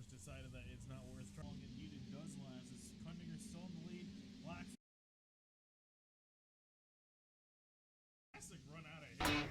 coach decided that it's not worth trying and needed does last. As Kundinger still in the lead. Black classic run out of here.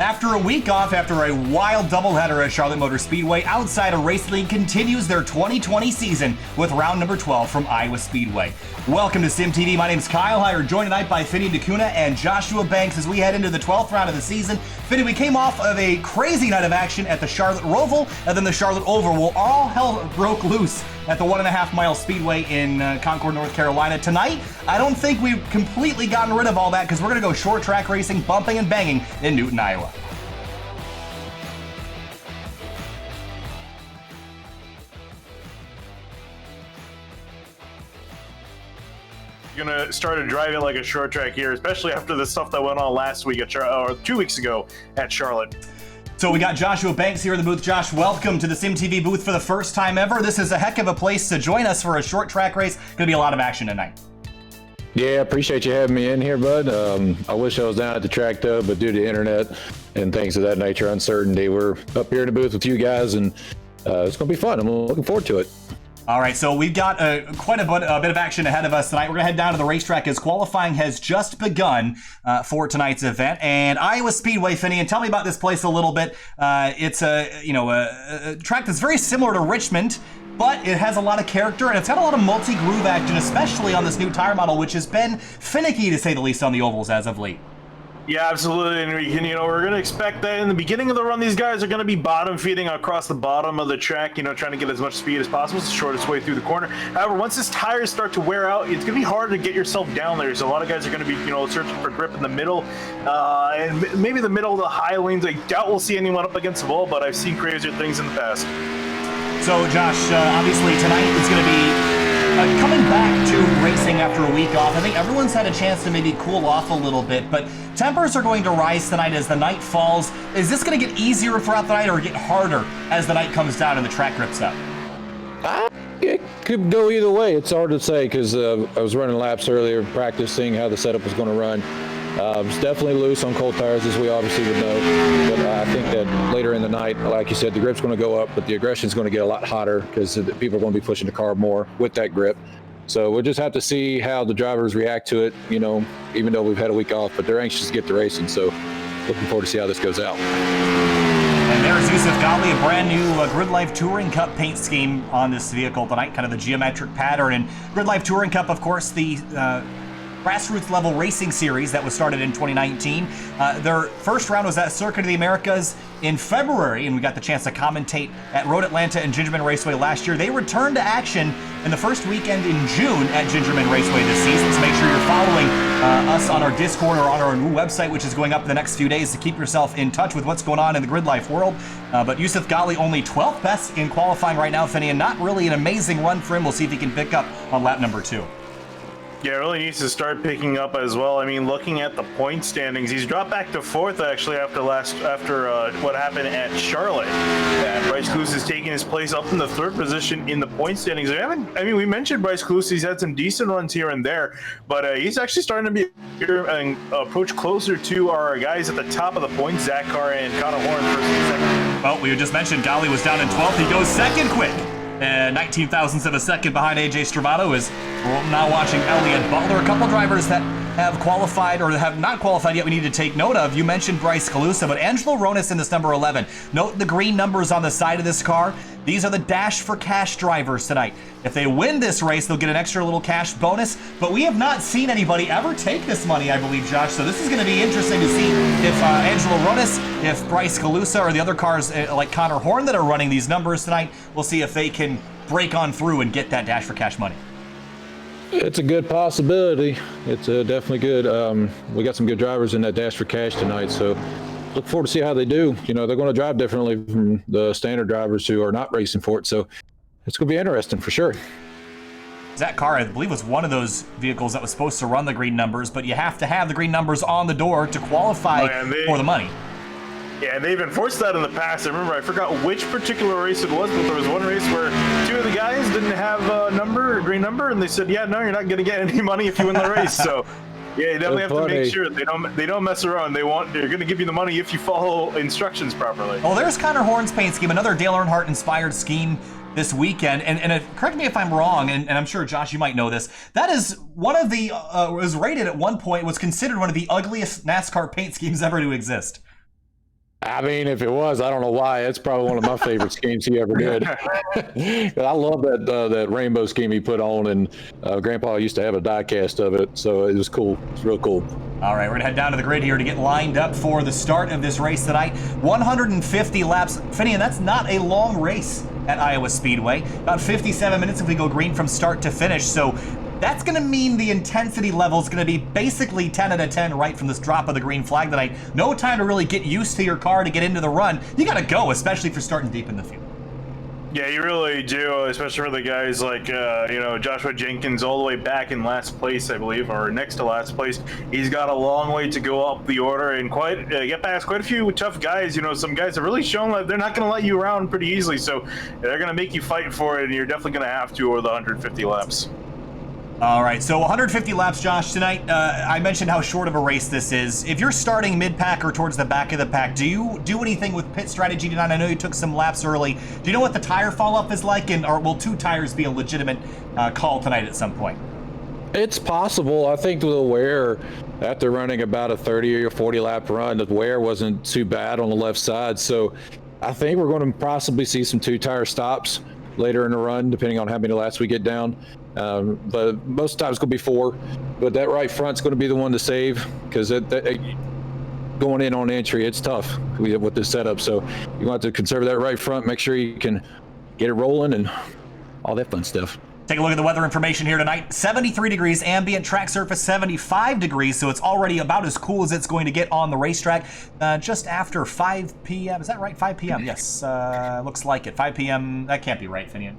After a week off, after a wild doubleheader at Charlotte Motor Speedway, Outsider Racing League continues their 2020 season with round number 12 from Iowa Speedway. Welcome to SimTV. My name is Kyle Heyer, joined tonight by Finney DeCuna and Joshua Banks as we head into the 12th round of the season. Finney, we came off of a crazy night of action at the Charlotte Roval and then the Charlotte Oval. Well, all hell broke loose at the 1.5 mile speedway in Concord, North Carolina. Tonight, I don't think we've completely gotten rid of all that because we're going to go short track racing, bumping and banging in Newton, Iowa. You're gonna start to drive it like a short track here, especially after the stuff that went on last week at or 2 weeks ago at Charlotte. So we got Joshua Banks here in the booth. Josh, welcome to the SimTV booth for the first time ever. This is a heck of a place to join us for a short track race. Gonna be a lot of action tonight. Yeah, appreciate you having me in here, bud. I wish I was down at the track though, but due to internet and things of that nature, uncertainty, we're up here in the booth with you guys, and it's gonna be fun. I'm looking forward to it. All right, so we've got quite a bit of action ahead of us tonight. We're going to head down to the racetrack as qualifying has just begun for tonight's event. And Iowa Speedway, Finney, and tell me about this place a little bit. It's a track that's very similar to Richmond, but it has a lot of character and it's got a lot of multi-groove action, especially on this new tire model, which has been finicky to say the least on the ovals as of late. Yeah, absolutely. And we're going to expect that in the beginning of the run, these guys are going to be bottom feeding across the bottom of the track, trying to get as much speed as possible. It's the shortest way through the corner. However, once his tires start to wear out, it's going to be hard to get yourself down there. So a lot of guys are going to be, searching for grip in the middle, and maybe the middle of the high lanes. I doubt we'll see anyone up against the wall, but I've seen crazier things in the past. So, Josh, obviously tonight is going to be coming back to racing after a week off. I think everyone's had a chance to maybe cool off a little bit, but tempers are going to rise tonight as the night falls. Is this going to get easier throughout the night or get harder as the night comes down and the track grips up? It could go either way. It's hard to say because I was running laps earlier, practicing how the setup was going to run. It's definitely loose on cold tires, as we obviously would know. But I think that later in the night, like you said, the grip's going to go up, but the aggression's going to get a lot hotter because people are going to be pushing the car more with that grip. So we'll just have to see how the drivers react to it, even though we've had a week off, but they're anxious to get to racing. So looking forward to see how this goes out. And there's Yusuf Ghali, a brand new Grid Life Touring Cup paint scheme on this vehicle tonight, kind of the geometric pattern. And Grid Life Touring Cup, of course, the grassroots level racing series that was started in 2019. Their first round was at Circuit of the Americas in February, and we got the chance to commentate at Road Atlanta and Gingerman Raceway last year. They returned to action in the first weekend in June at Gingerman Raceway this season, so make sure you're following us on our Discord or on our new website, which is going up in the next few days, to keep yourself in touch with what's going on in the Grid Life world. But Yusuf Ghali only 12th best in qualifying right now, Finney, and not really an amazing run for him. We'll see if he can pick up on lap number 2. Yeah, really needs to start picking up as well. I mean, looking at the point standings, he's dropped back to 4th actually after what happened at Charlotte. And Bryce Cluse is taking his place up in the 3rd position in the point standings. We mentioned Bryce Cluse. He's had some decent runs here and there, but he's actually starting to be here and approach closer to our guys at the top of the points, Zach Carr and Connor Horn, 1st and 2nd. Well, we just mentioned Ghali was down in 12th. He goes 2nd quick. 19 thousandths of a second behind AJ Stravato is now watching Elliott Butler. A couple drivers that have qualified or have not qualified yet we need to take note of. You mentioned Bryce Calusa, but Angelo Ronis in this number 11. Note the green numbers on the side of this car. These are the Dash for Cash drivers tonight. If they win this race, they'll get an extra little cash bonus, but we have not seen anybody ever take this money, I believe, Josh. So this is going to be interesting to see if Angelo Ronis, if Bryce Calusa, or the other cars like Connor Horn that are running these numbers tonight, we'll see if they can break on through and get that Dash for Cash money. It's a good possibility. It's definitely good. We got some good drivers in that Dash for Cash tonight, so look forward to see how they do. They're going to drive differently from the standard drivers who are not racing for it, so it's going to be interesting for sure. That car, I believe, was one of those vehicles that was supposed to run the green numbers, but you have to have the green numbers on the door to qualify for the money. Yeah, they've enforced that in the past. I remember, I forgot which particular race it was, but there was one race where two of the guys didn't have a green number, and they said, yeah, no, you're not going to get any money if you win the race. So, yeah, you definitely have to make sure they don't mess around. They're going to give you the money if you follow instructions properly. Well, there's Connor Horn's paint scheme, another Dale Earnhardt-inspired scheme this weekend. And correct me if I'm wrong, and I'm sure, Josh, you might know this. That is one of the, was rated at one point, was considered one of the ugliest NASCAR paint schemes ever to exist. I mean, if it was, I don't know why. It's probably one of my favorite schemes he ever did. I love that rainbow scheme he put on, and Grandpa used to have a die cast of it, so it was cool. It's real cool. All right, we're gonna head down to the grid here to get lined up for the start of this race tonight. 150 laps. Finian, that's not a long race at Iowa Speedway. About 57 minutes if we go green from start to finish. So that's going to mean the intensity level is going to be basically 10 out of 10 right from this drop of the green flag tonight. No time to really get used to your car to get into the run. You got to go, especially if you're starting deep in the field. Yeah, you really do, especially for the guys like, Joshua Jenkins all the way back in last place, I believe, or next to last place. He's got a long way to go up the order and get past quite a few tough guys. Some guys have really shown that they're not going to let you around pretty easily, so they're going to make you fight for it, and you're definitely going to have to over the 150 laps. All right, so 150 laps, Josh, tonight. I mentioned how short of a race this is. If you're starting mid-pack or towards the back of the pack, do you do anything with pit strategy tonight? I know you took some laps early. Do you know what the tire fall-up is like, or will two tires be a legitimate call tonight at some point? It's possible. I think the wear, after running about a 30 or 40 lap run, the wear wasn't too bad on the left side. So I think we're going to possibly see some two-tire stops later in the run, depending on how many laps we get down. But most times it's going to be 4. But that right front's going to be the one to save, because going in on entry, it's tough with this setup. So you want to conserve that right front, make sure you can get it rolling and all that fun stuff. Take a look at the weather information here tonight. 73 degrees, ambient track surface 75 degrees, so it's already about as cool as it's going to get on the racetrack. Just after 5 p.m. Is that right? 5 p.m. Yes, looks like it. 5 p.m. That can't be right, Finian.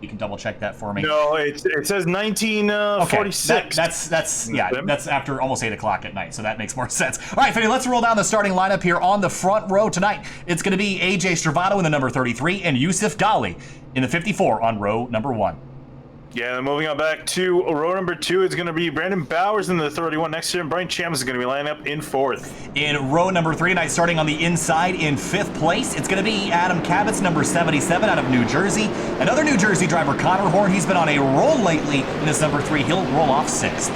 You can double check that for me. No, it says 1946. Okay. That's after almost 8 o'clock at night, so that makes more sense. All right, Finian, let's roll down the starting lineup here on the front row tonight. It's going to be AJ Stravado in the number 33 and Yusuf Ghali in the 54 on row number 1. Yeah, moving on back to row number 2, it's going to be Brandon Bowers in the 31 next to him. Brian Chambers is going to be lining up in 4th. In row number 3 tonight, starting on the inside in 5th place, it's going to be Adam Kavitz, number 77 out of New Jersey. Another New Jersey driver, Connor Horn. He's been on a roll lately in his number 3. He'll roll off 6th.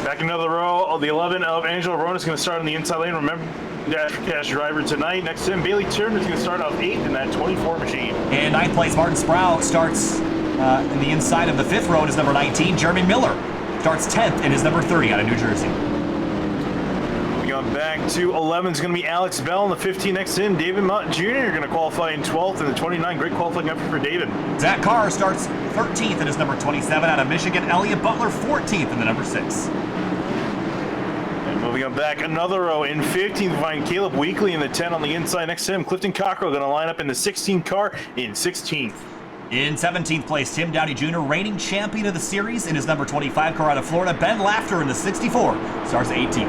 Back another row, the 11 of Angelo Rona is going to start on the inside lane. Remember, Dash Cash driver tonight. Next to him, Bailey Turner is going to start off 8th in that 24 machine. In 9th place, Martin Sproul starts in the inside of the 5th row in his number 19. Jeremy Miller starts 10th in his number 30 out of New Jersey. Moving on back to 11 is going to be Alex Bell in the 15 next to him. David Mott Jr. going to qualify in 12th in the 29. Great qualifying effort for David. Zach Carr starts 13th in his number 27 out of Michigan. Elliott Butler 14th in the number 6. And moving on back another row in 15th, we find Caleb Weekly in the 10 on the inside next to him. Clifton Cockrell going to line up in the 16 car in 16th. In 17th place, Tim Downey Jr., reigning champion of the series in his number 25 car out of Florida. Ben Lafter in the 64, starts 18th.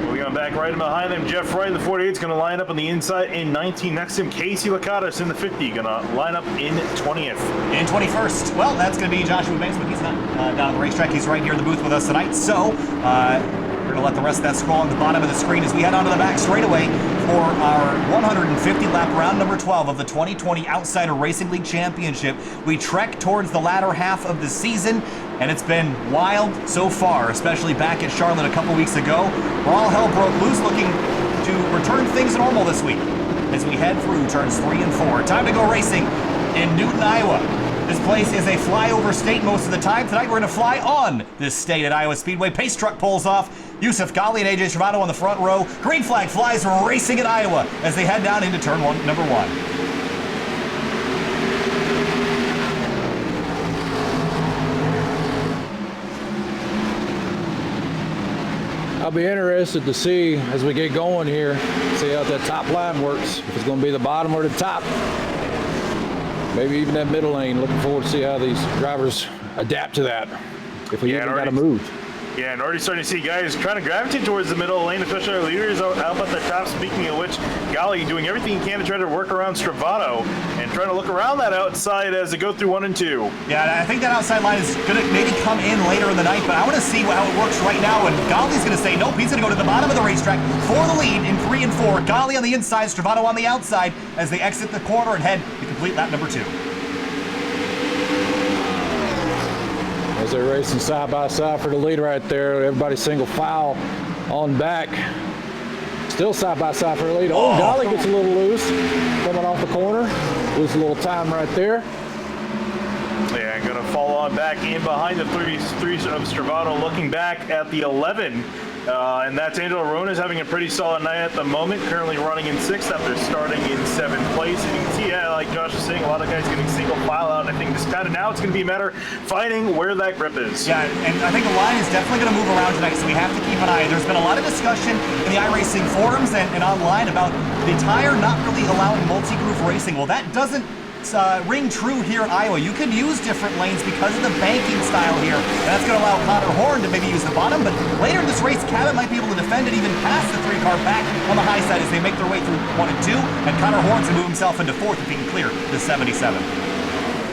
Moving on back right behind them, Jeff Wright in the 48 is going to line up on the inside in 19. Next to him, Casey Lakatos in the 50, going to line up in 20th. In 21st, well, that's going to be Joshua Banks, but he's not down on the racetrack. He's right here in the booth with us tonight. So, we're going to let the rest of that scroll on the bottom of the screen as we head onto the back straightaway for our 150-lap round number 12 of the 2020 Outsider Racing League Championship. We trek towards the latter half of the season, and it's been wild so far, especially back at Charlotte a couple weeks ago, where all hell broke loose, looking to return things to normal this week as we head through turns 3 and 4. Time to go racing in Newton, Iowa. This place is a flyover state most of the time. Tonight we're going to fly on this state at Iowa Speedway. Pace truck pulls off. Yusuf Ghali and AJ Stravado on the front row. Green flag flies racing in Iowa as they head down into turn number 1. I'll be interested to see as we get going here, see how that top line works, if it's going to be the bottom or the top. maybe even that middle lane. Looking forward to see how these drivers adapt to that. If we even got to move. Yeah, and already starting to see guys trying to gravitate towards the middle lane, especially our leaders out at the top. Speaking of which, Gali doing everything he can to try to work around Stravato and trying to look around that outside as they go through 1 and 2. Yeah, I think that outside line is going to maybe come in later in the night, but I want to see how it works right now. And Gali's going to say nope. He's going to go to the bottom of the racetrack for the lead in 3 and 4. Gali on the inside, Stravato on the outside as they exit the corner and head to complete lap number 2. As they're racing side by side for the lead right there. Everybody single file on back. Still side by side for the lead. Oh, Gali gets a little loose coming off the corner. Lose a little time right there. Yeah, I'm going to fall on back in behind the 33 of Stravato, looking back at the 11. And that's Angelo Ronas having a pretty solid night at the moment, currently running in 6th after starting in 7th place. And you can see, yeah, like Josh was saying, a lot of guys getting single file out. I think this kind of now it's going to be a matter of finding where that grip is. Yeah, and I think the line is definitely going to move around tonight, so we have to keep an eye. There's been a lot of discussion in the iRacing forums and online about the tire not really allowing multi-groove racing. Well, that doesn't ring true here in Iowa. You can use different lanes because of the banking style here, and that's going to allow Connor Horn to maybe use the bottom, but later in this race, Cabot might be able to defend it even past the 3-car back on the high side as they make their way through 1 and 2, and Connor Horn's going to move himself into 4th if he can clear the 77.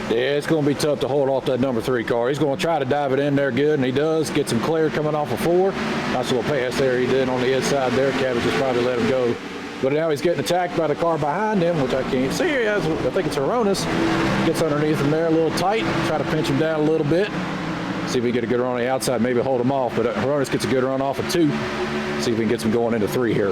Yeah, it's going to be tough to hold off that number 3 car. He's going to try to dive it in there good, and he does. Gets him clear coming off of 4. Nice little pass there he did on the inside there. Cabot just probably let him go. But now he's getting attacked by the car behind him, which I can't see. I think it's Aronis. Gets underneath him there a little tight. Try to pinch him down a little bit. See if we get a good run on the outside, maybe hold him off. But Aronis gets a good run off of 2. See if we can get him going into 3 here.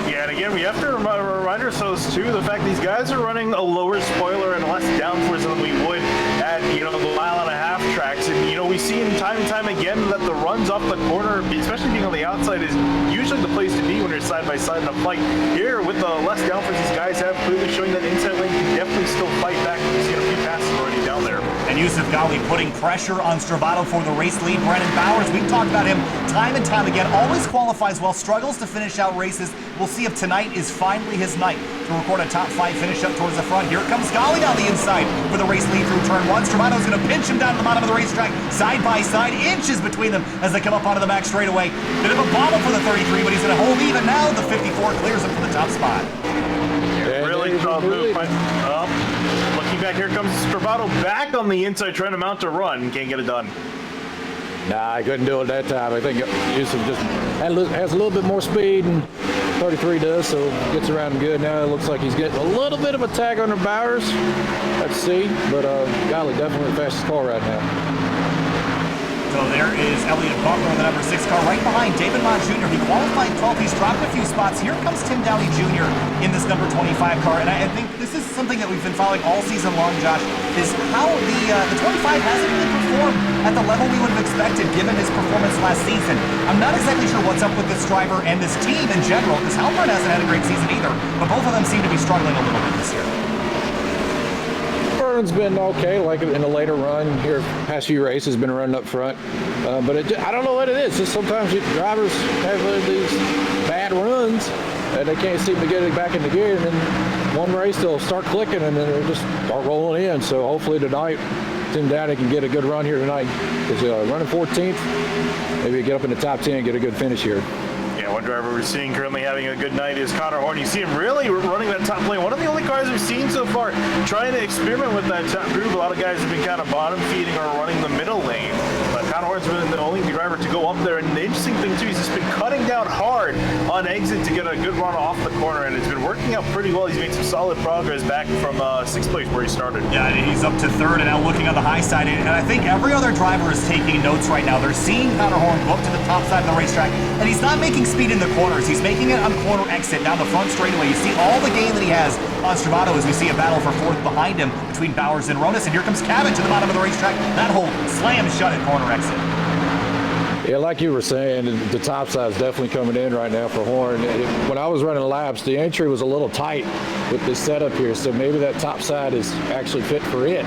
Yeah, and again, we have to remind ourselves, too, the fact these guys are running a lower spoiler and less downforce than we would at, the mile-and-a-half tracks. And, we see time and time again that the runs off the corner, especially being on the outside, is usually the place to be when you're side-by-side in a fight. Here, with the less downforce these guys have, clearly showing that inside lane can definitely still fight back. We've seen a few passes already down there. And Yusuf Gali putting pressure on Stravato for the race lead. Brennan Bowers, we've talked about him time and time again, always qualifies well, struggles to finish out races. We'll see if tonight is finally his night to record a top 5 finish up towards the front. Here comes Gali on the inside for the race lead through turn 1. Stravato's going to pinch him down to the bottom of the racetrack, side by side, inches between them as they come up onto the back straightaway. Bit of a bobble for the 33, but he's going to hold even now. The 54 clears him for the top spot. Yeah, really solid move. Looking back, here comes Stravato back on the inside trying to mount a run. Can't get it done. Nah, I couldn't do it that time. I think Yusuf just has a little bit more speed, and 33 does, so gets around him good. Now it looks like he's getting a little bit of a tag under Bowers. Let's see, but Gali definitely the fastest car right now. So there is Elliot Butler in the number 6 car right behind David Mott Jr. He qualified 12th. He's dropped a few spots. Here comes Tim Downey Jr. in this number 25 car. And I think this is something that we've been following all season long, Josh, is how the 25 hasn't really performed at the level we would have expected given his performance last season. I'm not exactly sure what's up with this driver and this team in general, because Halpern hasn't had a great season either. But both of them seem to be struggling a little bit this year. Vernon's been okay, like in the later run here, past few races, been running up front. But I don't know what it is. Just sometimes drivers have these bad runs, and they can't seem to get it back into gear. And then one race they'll start clicking, and then they'll just start rolling in. So hopefully tonight, Tim Downey can get a good run here tonight. Because running 14th, maybe get up in the top 10, get a good finish here. One driver we're seeing currently having a good night is Connor Horn. You see him really running that top lane. One of the only cars we've seen so far trying to experiment with that top group. A lot of guys have been kind of bottom feeding or running the middle lane. But Connor Horn's been the only driver to go up there. And the interesting thing, too, he's just been cutting down hard on exit to get a good run off the corner. And it's been working out pretty well. He's made some solid progress back from 6th place where he started. Yeah, he's up to 3rd and now looking on the high side. And I think every other driver is taking notes right now. They're seeing Connor Horn go up to the top side of the racetrack. And he's not making speed in the corners. He's making it on corner exit down the front straightaway. You see all the gain that he has on Stravato as we see a battle for 4th behind him between Bowers and Ronas. And here comes Cabot to the bottom of the racetrack. That hole slammed shut at corner exit. Yeah, like you were saying, the top side is definitely coming in right now for Horn. When I was running laps, the entry was a little tight with this setup here, so maybe that top side is actually fit for it.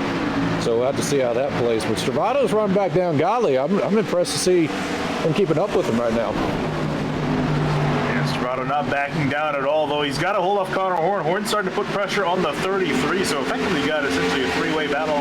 So we'll have to see how that plays. But Stravato's running back down Gali. I'm impressed to see him keeping up with him right now. Stravato not backing down at all, though he's got to hold off Connor Horn. Horn's starting to put pressure on the 33, so effectively you got essentially a three-way battle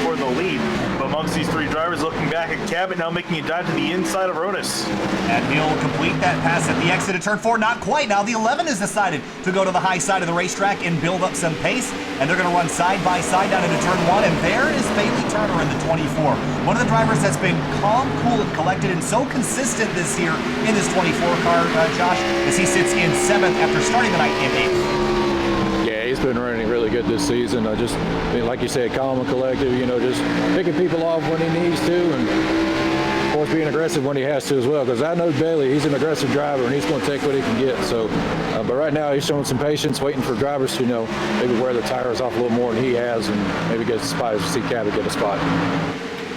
for the lead. But amongst these three drivers, looking back at Cabot, now making a dive to the inside of Ronis. And he'll complete that pass at the exit of turn 4. Not quite. Now the 11 has decided to go to the high side of the racetrack and build up some pace. And they're going to run side by side down into turn 1. And there is Bailey Turner in the 24. One of the drivers that's been calm, cool, and collected and so consistent this year in this 24 car, Josh, as he sits in 7th after starting the night in 8th. Yeah, he's been running really good this season. I mean, like you said, calm and collective, you know, just picking people off when he needs to, and of course being aggressive when he has to as well, because I know Bailey, he's an aggressive driver and he's going to take what he can get. So, but right now he's showing some patience, waiting for drivers to, you know, maybe wear the tires off a little more than he has, and maybe get a spot as you see Cabot get a spot.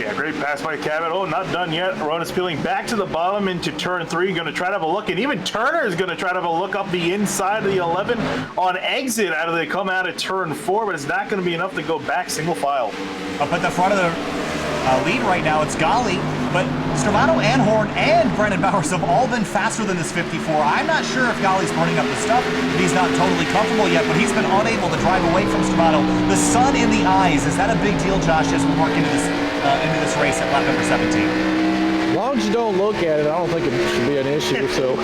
Yeah, great pass by Cabot. Oh, not done yet. Ronis peeling back to the bottom into turn 3. Going to try to have a look, and even Turner is going to try to have a look up the inside of the 11 on exit after they come out of turn 4, but it's not going to be enough to go back single file. Up at the front of the lead right now, it's Gali, but Stravato and Horn and Brennan Bowers have all been faster than this 54. I'm not sure if Gali's burning up the stuff, if he's not totally comfortable yet, but he's been unable to drive away from Stravato. The sun in the eyes, is that a big deal, Josh, as we work into this race at lap number 17? As long as you don't look at it, I don't think it should be an issue. So,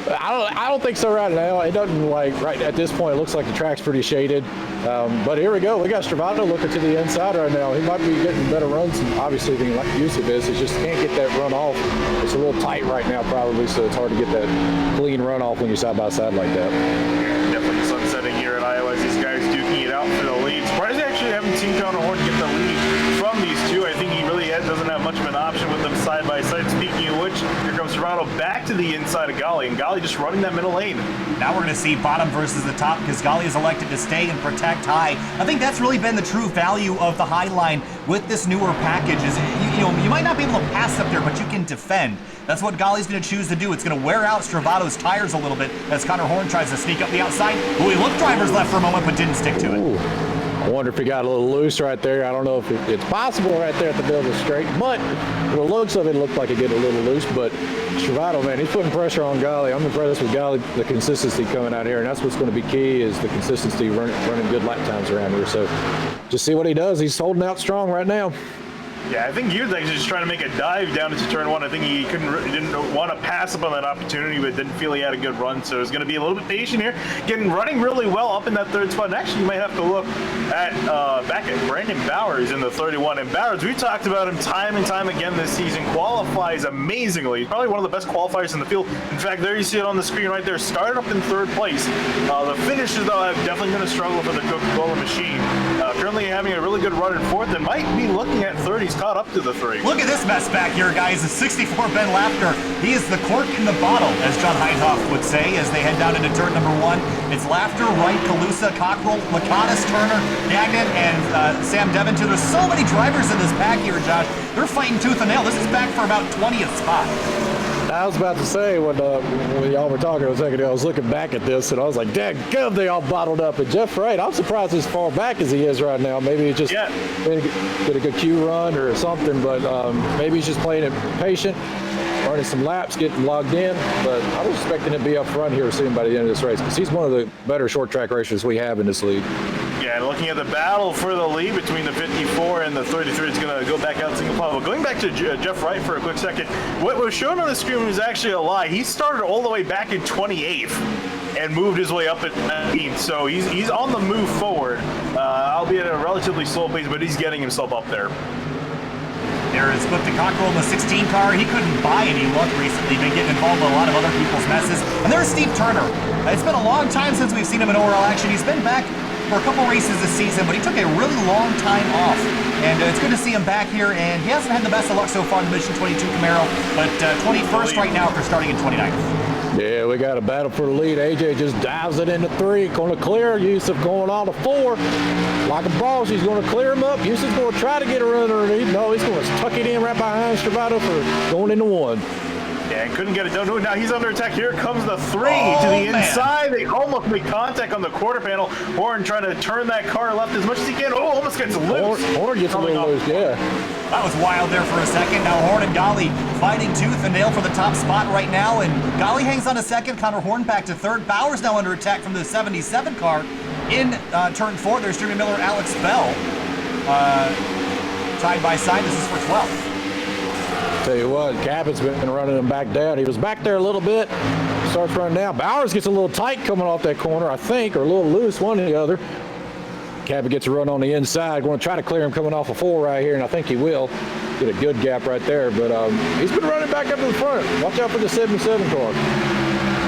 I don't think so right now. It doesn't, like, right at this point, it looks like the track's pretty shaded. But here we go. We got Stravato looking to the inside right now. He might be getting better runs, obviously, than Yusuf is. He just can't get that run off. It's a little tight right now, probably, so it's hard to get that clean run off when you're side by side like that. Yeah, definitely sunsetting here at Iowa as these guys duking it out for the lead. Surprised I actually haven't seen Connor Horn get the lead from these two. I think he really doesn't have much of an option with them side by side. Speaking of which, here comes Stravato back to the inside of Gali, and Gali just running that middle lane. Now we're going to see bottom versus the top because Gali has elected to stay and protect high. I think that's really been the true value of the high line with this newer package is, you might not be able to pass up there, but you can defend. That's what Gali's going to choose to do. It's going to wear out Stravato's tires a little bit as Connor Horn tries to sneak up the outside. Ooh, he looked driver's left for a moment, but didn't stick to it. Ooh. I wonder if he got a little loose right there. I don't know if it's possible right there at the middle of the straight, but the looks of it looked like it get a little loose. But Stravato, man, he's putting pressure on Gali. I'm impressed with Gali, the consistency coming out here, and that's what's going to be key is the consistency running good lap times around here. So just see what he does. He's holding out strong right now. Yeah, I think he was actually just trying to make a dive down into turn 1. I think he didn't want to pass up on that opportunity, but didn't feel he had a good run. So he's going to be a little bit patient here, running really well up in that third spot. And actually, you might have to look at back at Brandon Bowers in the 31. And Bowers, we've talked about him time and time again this season. Qualifies amazingly. He's probably one of the best qualifiers in the field. In fact, there you see it on the screen right there. Started up in third place. The finishers, though, have definitely going to struggle for the Coca-Cola machine. Currently having a really good run in fourth and might be looking at third. He's caught up to the 3. Look at this mess back here, guys. The 64 Ben Laughter. He is the cork in the bottle, as John Heidhoff would say, as they head down into turn number 1. It's Laughter, Wright, Calusa, Cockrell, Lacatus, Turner, Gagnon, and Sam Devonton. There's so many drivers in this pack here, Josh. They're fighting tooth and nail. This is back for about 20th spot. I was about to say when y'all were talking a second ago, I was looking back at this and I was like, "Daggum, they all bottled up." And Jeff Wright, I'm surprised as far back as he is right now. Maybe he just get a good Q run or something, but maybe he's just playing it patient, running some laps, getting logged in. But I was expecting him to be up front here soon by the end of this race because he's one of the better short track racers we have in this league. Yeah, looking at the battle for the lead between the 54 and the 33, it's going to go back out single file. But going back to Jeff Wright for a quick second, what was shown on the screen was actually a lie. He started all the way back in 28th and moved his way up at 19th. So he's on the move forward, albeit at a relatively slow pace, but he's getting himself up there. There is Clifton Cockrell in the 16 car. He couldn't buy any luck recently, been getting involved in a lot of other people's messes. And there's Steve Turner. It's been a long time since we've seen him in overall action. He's been back for a couple races this season, but he took a really long time off. And it's good to see him back here, and he hasn't had the best of luck so far in the Mission 22 Camaro, but 21st right now after starting in 29th. Yeah, we got a battle for the lead. AJ just dives it into 3, going to clear. Yusuf going on to 4. Like a boss, he's going to clear him up. Yusuf's going to try to get a run underneath. No, he's going to tuck it in right behind Stravato for going into 1. Yeah, couldn't get it done. Oh, now he's under attack. Here comes the 3 to Oh, the man. inside. They almost make contact on the quarter panel. Horn trying to turn that car left as much as he can. Oh, almost gets loose. Horn gets a Coming little off. loose, yeah. That was wild there for a second. Now Horn and Golly fighting tooth and nail for the top spot right now, and Golly hangs on a second. Connor Horn back to third. Bauer's now under attack from the 77 car. In turn 4, there's Jimmy Miller, Alex Bell. Side by side, this is for 12th. Tell you what, Cabot's been running him back down. He was back there a little bit, starts running down. Bowers gets a little tight coming off that corner, I think, or a little loose, one or the other. Cabot gets a run on the inside. Going to try to clear him coming off a 4 right here, and I think he will. Get a good gap right there, but he's been running back up to the front. Watch out for the 77 car.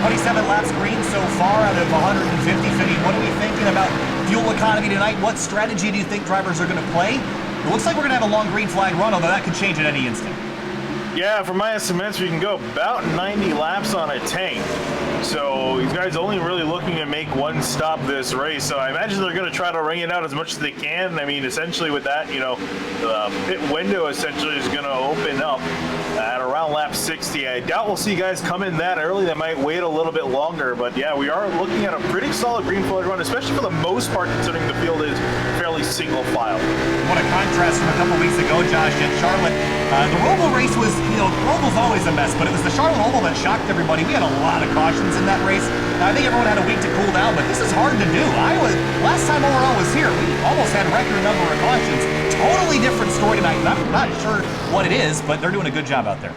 27 laps green so far out of 150. Finney, what are we thinking about fuel economy tonight? What strategy do you think drivers are going to play? It looks like we're going to have a long green flag run, although that could change at any instant. Yeah, for my estimates, we can go about 90 laps on a tank. So these guys only really looking to make one stop this race. So I imagine they're going to try to ring it out as much as they can. I mean, essentially with that, you know, the pit window essentially is going to open up at around lap 60. I doubt we'll see guys come in that early. They might wait a little bit longer. But yeah, we are looking at a pretty solid green flag run, especially for the most part, considering the field is fairly single file. What a contrast from a couple weeks ago, Josh, at Charlotte. The Roval race was, you know, Roval's always a mess, but it was the Charlotte Oval that shocked everybody. We had a lot of cautions in that race. I think everyone had a week to cool down, but this is hard to do. Last time overall was here, we almost had record number of cautions. Totally different story tonight, and I'm not sure what it is, but they're doing a good job out there.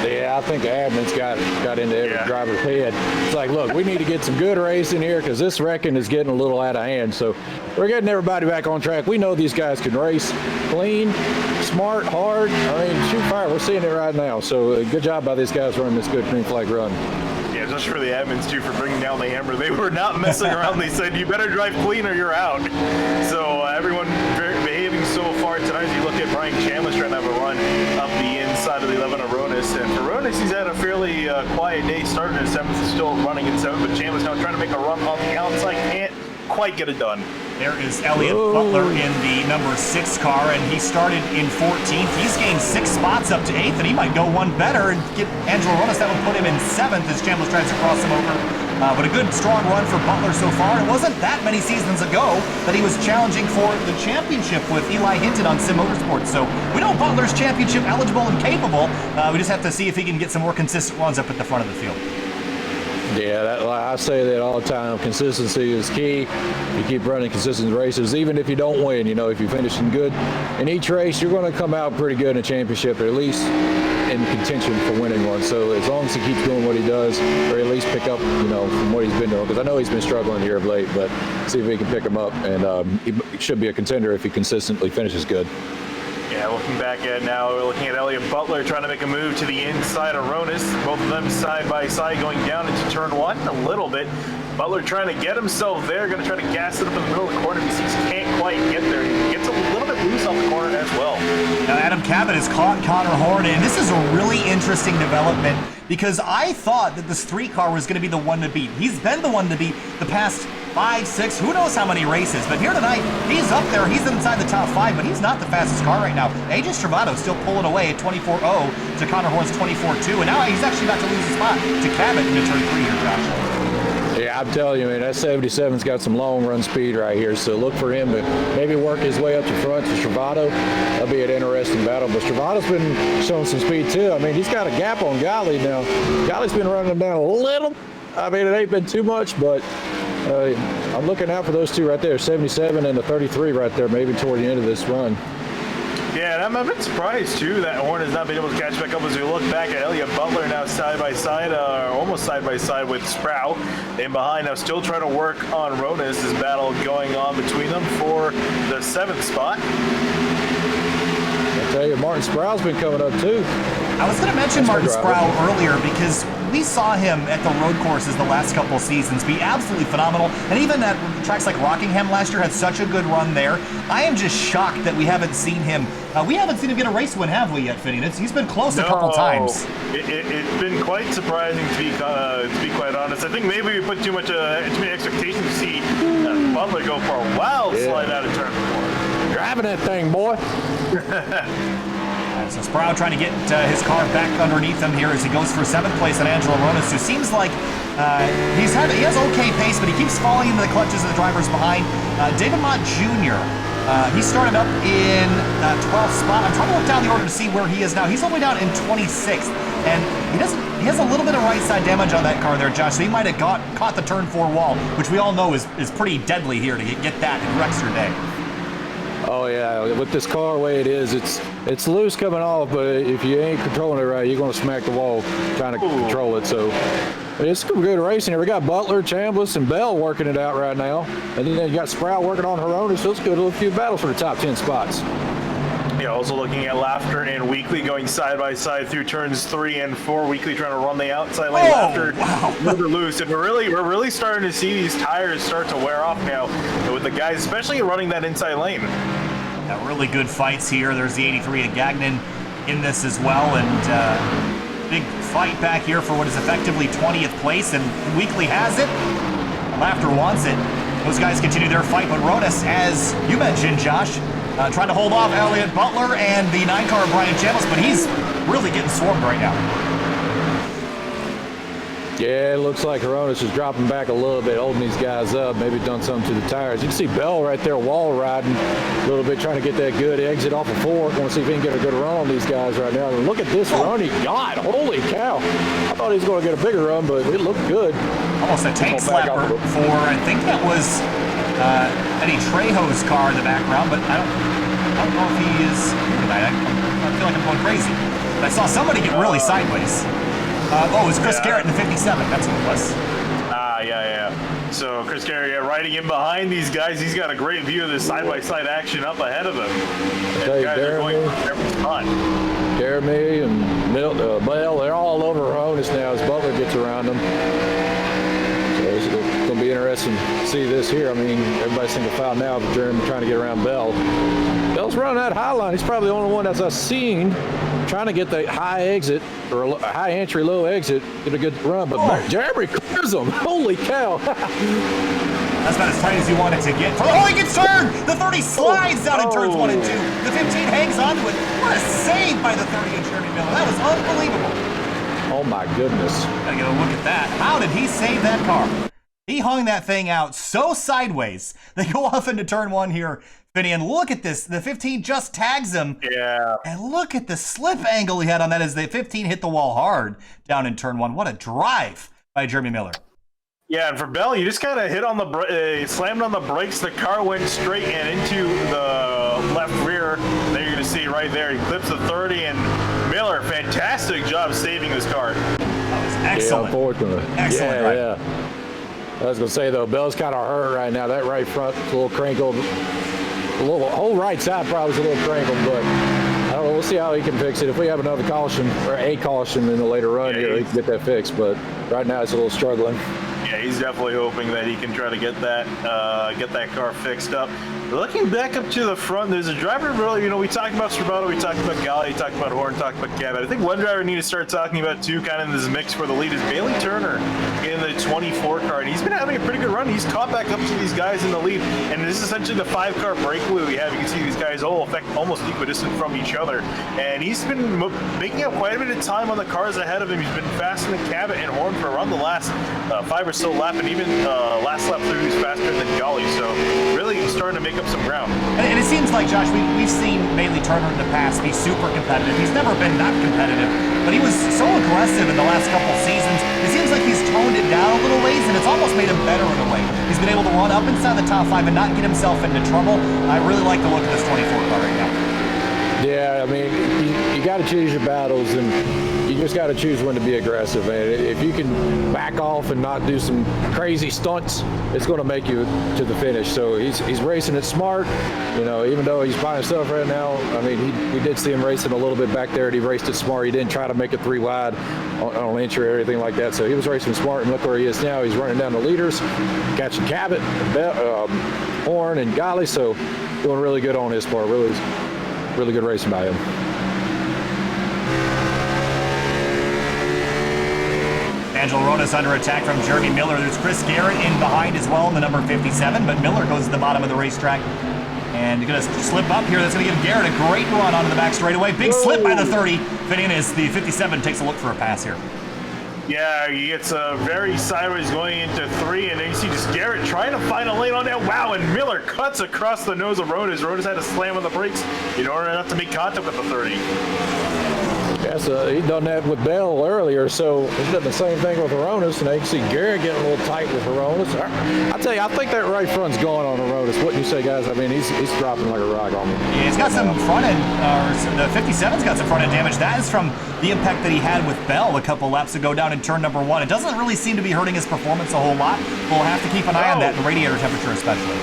Yeah, I think the admin's got into every driver's head. It's like, look, we need to get some good racing here because this wrecking is getting a little out of hand. So we're getting everybody back on track. We know these guys can race clean, smart, hard. I mean, shoot fire. We're seeing it right now. So good job by these guys running this good green flag run. Yeah, just for the admins too for bringing down the hammer. They were not messing around. They said, you better drive clean or you're out. So everyone behaving so far tonight. As you look at Brian Chambliss trying to have a run up the inside of the 11 of Ronis. And for Ronis, he's had a fairly quiet day. Starting in 7th, still running in 7th. But Chambliss now trying to make a run on the outside. Can't quite get it done. There is Elliott Butler in the number 6 car, and he started in 14th. He's gained 6 spots up to 8th, and he might go one better and get Angelo Ronis. That would put him in 7th as Chambliss tries to cross him over. But a good, strong run for Butler so far. It wasn't that many seasons ago that he was challenging for the championship with Eli Hinton on Sim Motorsports. So we know Butler's championship eligible and capable. We just have to see if he can get some more consistent runs up at the front of the field. Yeah, I say that all the time. Consistency is key. You keep running consistent races, even if you don't win. You know, if you're finishing good in each race, you're going to come out pretty good in a championship, or at least in contention for winning one. So as long as he keeps doing what he does, or at least pick up, you know, from what he's been doing, because I know he's been struggling here of late, but see if he can pick him up, and he should be a contender if he consistently finishes good. Yeah, looking back at now, we're looking at Elliott Butler trying to make a move to the inside of Ronis. Both of them side by side going down into turn 1 a little bit. Butler trying to get himself there, going to try to gas it up in the middle of the corner. He sees he can't quite get there. He gets a little bit loose off the corner as well. Now Adam Cabot has caught Connor Horn, and this is a really interesting development because I thought that this 3 car was going to be the one to beat. He's been the one to beat the past 5, 6, who knows how many races. But here tonight, he's up there. He's inside the top 5, but he's not the fastest car right now. AJ Stravato still pulling away at 24.0 to Connor Horn's 24.2, and now he's actually about to lose his spot to Cabot into turn 3 here, Josh. Yeah, I'm telling you, man, that 77's got some long run speed right here, so look for him to maybe work his way up to front to Stravato. That'll be an interesting battle, but Stravato's been showing some speed too. I mean, he's got a gap on Golly now. Golly's been running him down a little. I mean, it ain't been too much, but I'm looking out for those two right there, 77 and the 33 right there, maybe toward the end of this run. Yeah, and I'm a bit surprised, too, that Horn has not been able to catch back up as we look back at Elliott Butler now side by side, almost side by side with Sproul. And behind now still trying to work on Ronis. This battle going on between them for the 7th spot. I tell you, Martin Sproul's been coming up, too. I was going to mention Martin Sproul earlier because we saw him at the road courses the last couple of seasons be absolutely phenomenal. And even at tracks like Rockingham last year had such a good run there. I am just shocked that we haven't seen him. We haven't seen him get a race win, have we yet, Finney? He's been close a couple times. It's been quite surprising to be quite honest. I think maybe we put too many expectations to see Butler go for a wild slide out of turn 4. Driving that thing, boy. So Sproul trying to get his car back underneath him here as he goes for 7th place on Angelo Ronas, who seems like he has okay pace, but he keeps falling into the clutches of the drivers behind. David Mott Jr., he started up in 12th spot. I'm trying to look down the order to see where he is now. He's all the way down in 26th, and he has a little bit of right side damage on that car there, Josh, so he might have caught the turn 4 wall, which we all know is pretty deadly here to get that and wrecks your day. Oh yeah, with this car the way it is, it's loose coming off, but if you ain't controlling it right, you're going to smack the wall trying to control it. So it's good racing here. We got Butler, Chambliss, and Bell working it out right now, and then you got Sproul working on Hronis. So it's good. A few battles for the top 10 spots. Yeah, also looking at Laughter and Weekly going side by side through turns 3 and 4. Weekly trying to run the outside lane. Laughter loose, and we're really starting to see these tires start to wear off now with the guys, especially running that inside lane. Yeah, really good fights here. There's the 83 to Gagnon in this as well, and big fight back here for what is effectively 20th place, and Weekly has it. Laughter wants it. Those guys continue their fight, but Ronas, as you mentioned, Josh, trying to hold off Elliott Butler and the 9-car Brian Chambliss, but he's really getting swarmed right now. Yeah, it looks like Hronis is dropping back a little bit, holding these guys up, maybe done something to the tires. You can see Bell right there wall riding a little bit, trying to get that good exit off of 4. Want to see if he can get a good run on these guys right now. And look at this run he got. Holy cow. I thought he was going to get a bigger run, but it looked good. Almost a tank slapper for, I think that was Eddie Trejo's car in the background, but I don't know if he is. I feel like I'm going crazy. But I saw somebody get really sideways. It was Chris Garrett in the 57. That's what it was. Yeah. So Chris Garrett riding in behind these guys. He's got a great view of the side-by-side action up ahead of him. And guys are going for every spot. Jeremy and Bell, they're all over Hronis now as Butler gets around them. So it's going to be interesting to see this here. I mean, everybody's single file now, but Jeremy trying to get around Bell. Bell's running that high line. He's probably the only one that's I've seen trying to get the high exit or high entry, low exit, get a good run. But Jeremy clears him. Holy cow. That's about as tight as you want it to get. He gets turned! The 30 slides down in turns 1 and 2. The 15 hangs onto it. What a save by the 30-inch Jeremy Miller. That was unbelievable. Oh my goodness. Gotta get a look at that. How did he save that car? He hung that thing out so sideways. They go off into turn 1 here, Vinny, and look at this. The 15 just tags him. Yeah. And look at the slip angle he had on that as the 15 hit the wall hard down in turn 1. What a drive by Jeremy Miller. Yeah, and for Bell, you just kind of hit on the slammed on the brakes. The car went straight and into the left rear. There you're going to see right there. He clips the 30, and Miller, fantastic job saving this car. That was excellent. Yeah, unfortunately. Excellent, right? Yeah. I was going to say, though, Bell's kind of hurt right now. That right front is a little crinkled. The whole right side probably is a little crinkled, but I don't know. We'll see how he can fix it. If we have another caution or a caution in the later run here, he can get that fixed. But right now, it's a little struggling. Yeah, he's definitely hoping that he can try to get that car fixed up. Looking back up to the front, there's a driver really, we talked about Stravato, we talked about Gali, talked about Horn, talked about Cabot. I think one driver we need to start talking about too, kind of in this mix for the lead, is Bailey Turner in the 24 car. And he's been having a pretty good run. He's caught back up to these guys in the lead. And this is essentially the 5-car breakaway we have. You can see these guys all almost equidistant from each other. And he's been making up quite a bit of time on the cars ahead of him. He's been faster than Cabot and Horn for around the last 5 or so lap, and even last lap through he's faster than Gali. So really starting to make up some ground. And it seems like, Josh, we've seen Bailey Turner in the past be super competitive. He's never been not competitive, but he was so aggressive in the last couple seasons. It seems like he's toned it down a little ways, and it's almost made him better in a way. He's been able to run up inside the top 5 and not get himself into trouble. I really like the look of this 24 car right now. Yeah, I mean, you got to choose your battles, and you just got to choose when to be aggressive. And if you can back off and not do some crazy stunts, it's going to make you to the finish. So he's racing it smart. Even though he's by himself right now, I mean, we did see him racing a little bit back there, and he raced it smart. He didn't try to make it 3 wide on entry or anything like that. So he was racing smart, and look where he is now. He's running down the leaders, catching Cabot, Horn, and Gali. So doing really good on his part. Really good racing by him. Angelo Ronas under attack from Jeremy Miller. There's Chris Garrett in behind as well in the number 57, but Miller goes to the bottom of the racetrack And going to slip up here. That's going to give Garrett a great run onto the back straightaway. Big slip by the 30. Fitting as the 57 takes a look for a pass here. Yeah, he gets very sideways going into 3, and then you see just Garrett trying to find a lane on that. Wow, and Miller cuts across the nose of Rodas. Rodas had to slam on the brakes in order not to make contact with the 30. Yeah, so he done that with Bell earlier, so he's done the same thing with Aronis, and now you can see Garrett getting a little tight with Aronis. I tell you, I think that right front's going on Aronis. Wouldn't you say, guys? I mean, he's dropping like a rock on me. Yeah, he's got some front end, the 57's got some front end damage. That is from the impact that he had with Bell a couple laps ago down in turn number 1. It doesn't really seem to be hurting his performance a whole lot. We'll have to keep an eye on that, radiator temperature especially.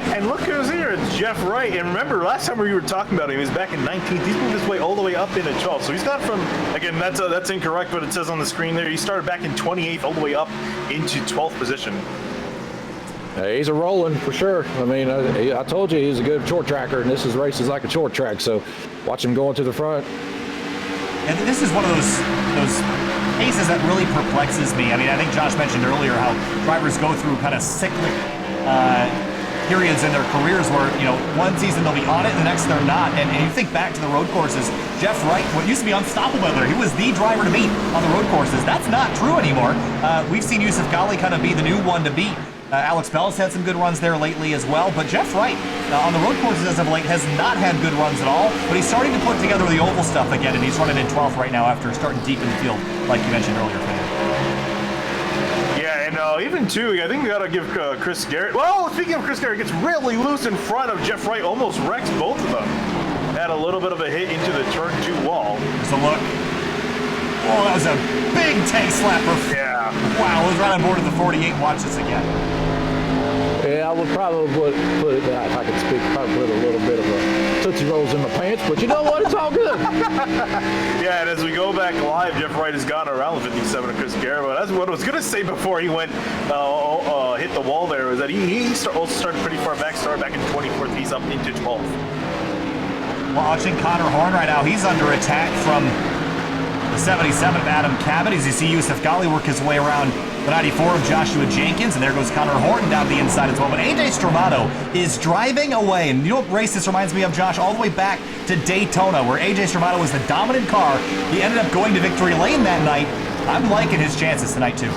And look who's here, it's Jeff Wright. And remember, last time we were talking about him, he was back in 19th. He's moved his way all the way up into 12th. So he's gone from, again, that's incorrect, but it says on the screen there, he started back in 28th all the way up into 12th position. He's a rolling for sure. I mean, I told you he's a good short tracker, and this is races like a short track. So watch him going to the front. And this is one of those cases that really perplexes me. I mean, I think Josh mentioned earlier how drivers go through kind of cyclic periods in their careers where, you know, one season they'll be on it, the next they're not. And you think back to the road courses, Jeff Wright, what used to be unstoppable there, he was the driver to beat on the road courses. That's not true anymore. We've seen Yusuf Ghali kind of be the new one to beat. Alex Bell's had some good runs there lately as well, but Jeff Wright on the road courses as of late has not had good runs at all, but he's starting to put together the oval stuff again, and he's running in 12th right now after starting deep in the field, like you mentioned earlier. Yeah, and even too, I think we got to give Chris Garrett, well, speaking of Chris Garrett, gets really loose in front of Jeff Wright, almost wrecks both of them. Had a little bit of a hit into the turn 2 wall. Just a look. Oh, that was a big tank slapper. Yeah. Wow, it was right on board of the 48. Watch this again. Yeah, I would probably put it, if I could speak, probably put a little bit of a Tootsie Rolls in my pants, but you know what? It's all good. Yeah, and as we go back live, Jeff Wright has gone around the 57 of Chris Garrett. But that's what I was going to say before he went, hit the wall there, was that he also started pretty far back, started back in 24th. He's up into 12th. Watching Connor Horn right now, he's under attack from the 77 of Adam Cabot as you see Yusuf Ghali work his way around the 94 of Joshua Jenkins, and there goes Connor Horton down the inside as well. But AJ Stramato is driving away, and you know what race this reminds me of, Josh? All the way back to Daytona, where AJ Stramato was the dominant car. He ended up going to victory lane that night. I'm liking his chances tonight, too.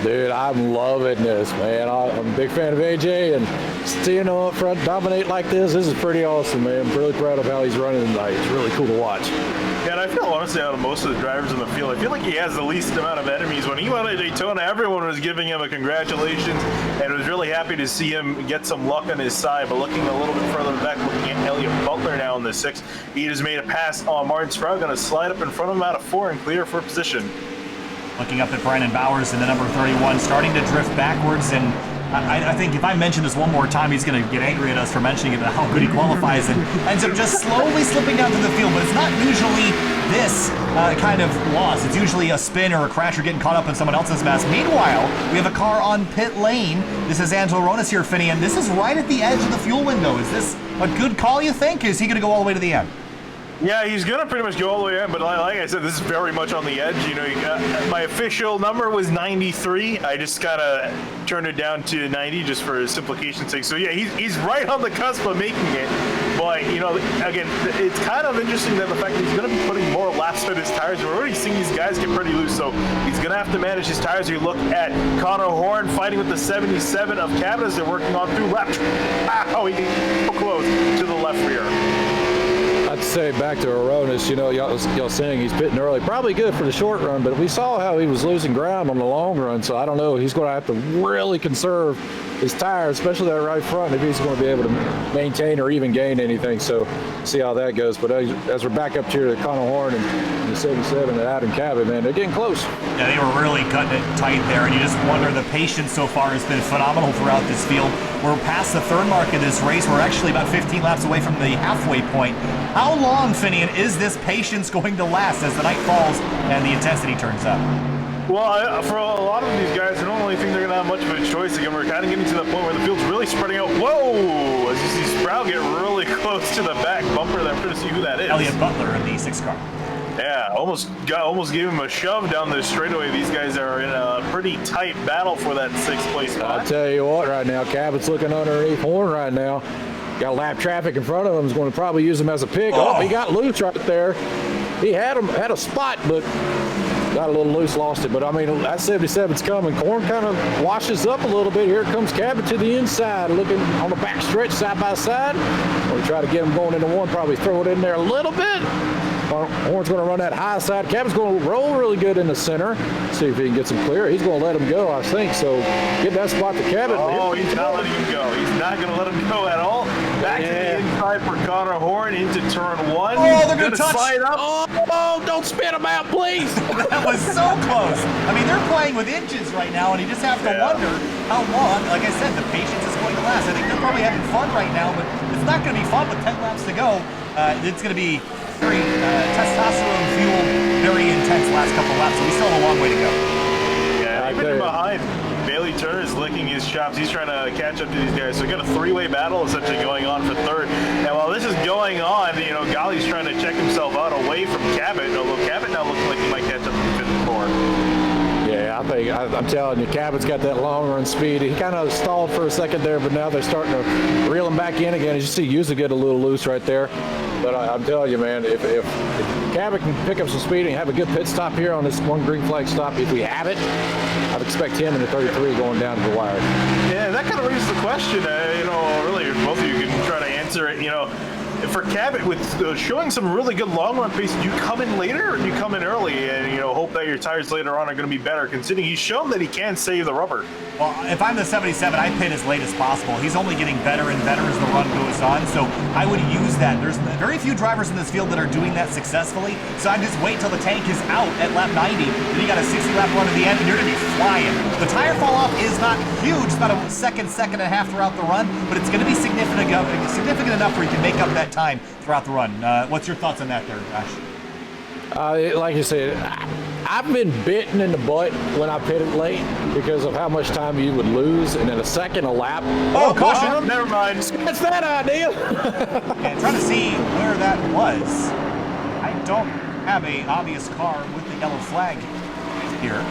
Dude, I'm loving this, man. I'm a big fan of AJ, and seeing him up front dominate like this is pretty awesome, man. I'm really proud of how he's running tonight. It's really cool to watch. Yeah, and I feel honestly out of most of the drivers in the field, I feel like he has the least amount of enemies. When he went to Daytona, everyone was giving him a congratulations, and was really happy to see him get some luck on his side. But looking a little bit further back, looking at Elliott Butler now in the 6th, he just made a pass on Martin Sproul, going to slide up in front of him out of 4 and clear for position. Looking up at Brandon Bowers in the number 31, starting to drift backwards, and I think if I mention this one more time, he's going to get angry at us for mentioning it, how good he qualifies, and ends up just slowly slipping down to the field. But it's not usually this kind of loss. It's usually a spin or a crash or getting caught up in someone else's mess. Meanwhile, we have a car on pit lane. This is Angelo Ronas here, Finney, and this is right at the edge of the fuel window. Is this a good call, you think? Is he going to go all the way to the end? Yeah, he's going to pretty much go all the way in, but like I said, this is very much on the edge. You know, my official number was 93. I just kind of turned it down to 90 just for simplification's sake. So yeah, he's right on the cusp of making it. But, you know, again, it's kind of interesting that the fact that he's going to be putting more laps on his tires. We're already seeing these guys get pretty loose, so he's going to have to manage his tires. You look at Connor Horn fighting with the 77 of Cabot as they're working on through lap. Oh, he's so close to the left rear. I'd say back to Aronis, you know, y'all saying he's pitting early. Probably good for the short run, but we saw how he was losing ground on the long run, so I don't know. He's going to have to really conserve his tires, especially that right front, if he's going to be able to maintain or even gain anything. So see how that goes. But as we're back up here to Connor Horn and the 77 and Adam Cabot, man, they're getting close. Yeah, they were really cutting it tight there, and you just wonder, the patience so far has been phenomenal throughout this field. We're past the third mark of this race. We're actually about 15 laps away from the halfway point. How long, Finian, is this patience going to last as the night falls and the intensity turns up? Well, for a lot of these guys, I don't really think they're going to have much of a choice. Again, we're kind of getting to the point where the field's really spreading out. Whoa! As you see Sproul get really close to the back bumper there. I'm trying to see who that is. Elliott Butler in the 6th car. Yeah, almost gave him a shove down the straightaway. These guys are in a pretty tight battle for that 6th place spot. I'll tell you what, right now, Cabot's looking underneath Horn right now. got lap traffic in front of him. Is going to probably use him as a pick. Oh, he got loose right there. He had a spot, but got a little loose, lost it. But I mean, that 77's coming. Corn kind of washes up a little bit. Here comes Cabot to the inside, looking on the back stretch side by side. We'll try to get him going into one, probably throw it in there a little bit. Horn's going to run that high side. Cabot's going to roll really good in the center. See if he can get some clear. He's going to let him go, I think. So get that spot to Cabot. Oh, he's not letting him go. He's not going to let him go at all. Back to the inside for Connor Horn into turn 1. Oh, they're going to touch. Slide up. Oh, don't spin him out, please. That was so close. I mean, they're playing with inches right now, and you just have to wonder how long. Like I said, the patience is going to last. I think they're probably having fun right now, but it's not going to be fun with 10 laps to go. It's going to be very testosterone fueled, very intense last couple laps, so we still have a long way to go. Yeah, even behind, Bailey Turner's licking his chops. He's trying to catch up to these guys. So we got a three-way battle essentially going on for third. And while this is going on, you know, Golly's trying to check himself out away from Cabot, although Cabot now looks like he might catch up to fifth and fourth. Yeah, I'm telling you, Cabot's got that long run speed. He kind of stalled for a second there, but now they're starting to reel him back in again. As you see, Yuza get a little loose right there. But I'm telling you, man, if Cabot can pick up some speed and have a good pit stop here on this one green flag stop, if we have it, I'd expect him in the 33 going down to the wire. Yeah, that kind of raises the question. You know, really, if both of you can try to answer it. You know, for Cabot, with showing some really good long run pace, do you come in later or do you come in early and, you know, hope that your tires later on are going to be better, considering he's shown that he can save the rubber? Well, if I'm the 77, I pit as late as possible. He's only getting better and better as the run goes on, so I would use that. There's very few drivers in this field that are doing that successfully, so I just wait till the tank is out at lap 90, then you got a 60-lap run at the end, and you're going to be flying. The tire fall off is not huge. It's about a second and a half throughout the run, but it's going to be significant enough where you can make up that time throughout the run. What's your thoughts on that there, Josh? Like you said, I've been bitten in the butt when I pitted late because of how much time you would lose, and in a second a lap. Oh, caution! Never mind. That's that idea. And trying to see where that was. I don't have a obvious car with the yellow flag here.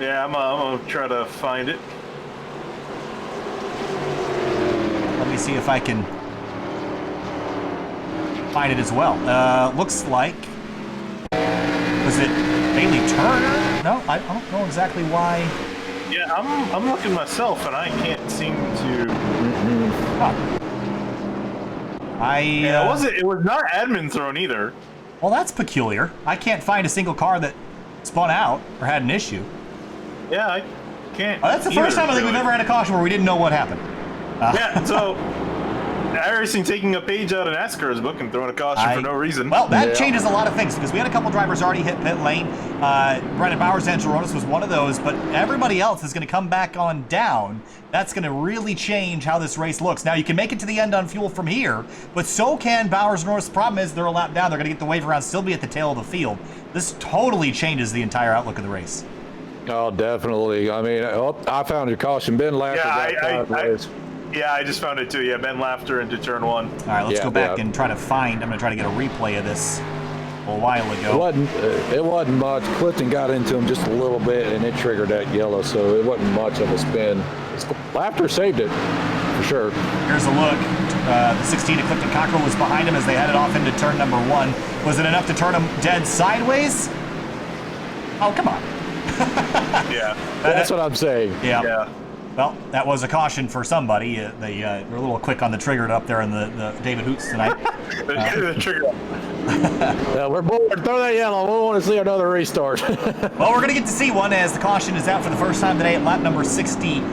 Yeah, I'm gonna try to find it. Let me see if I can find it as well. Looks like, was it Bailey Turner? No, I don't know exactly why. Yeah, I'm looking myself and I can't seem to. It was not admin thrown either. Well, that's peculiar. I can't find a single car that spun out or had an issue. Yeah, I can't. That's the first time I think we've ever had a caution where we didn't know what happened. Yeah, so iRacing taking a page out of NASCAR's book and throwing a caution for no reason. Well, that changes a lot of things because we had a couple drivers already hit pit lane. Brendan Bowers and Geronis was one of those, but everybody else is going to come back on down. That's going to really change how this race looks. Now, you can make it to the end on fuel from here, but so can Bowers and Geronis. The problem is they're a lap down. They're going to get the wave around, still be at the tail of the field. This totally changes the entire outlook of the race. Oh, definitely. I mean, I found your caution. Ben Laffer. Yeah, I just found it too. Yeah, Ben Laughter into turn 1. All right, let's go back and try to find. I'm going to try to get a replay of this a while ago. It wasn't much. Clifton got into him just a little bit, and it triggered that yellow, so it wasn't much of a spin. Laughter saved it, for sure. Here's a look. The 16 of Clifton Cockrell was behind him as they headed off into turn number 1. Was it enough to turn him dead sideways? Oh, come on. Yeah. That's what I'm saying. Yeah. Well, that was a caution for somebody. They were a little quick on the trigger up there in the David Hoots tonight. The trigger. We're bored. Throw that yellow. We want to see another restart. Well, we're going to get to see one as the caution is out for the first time today at lap number 69.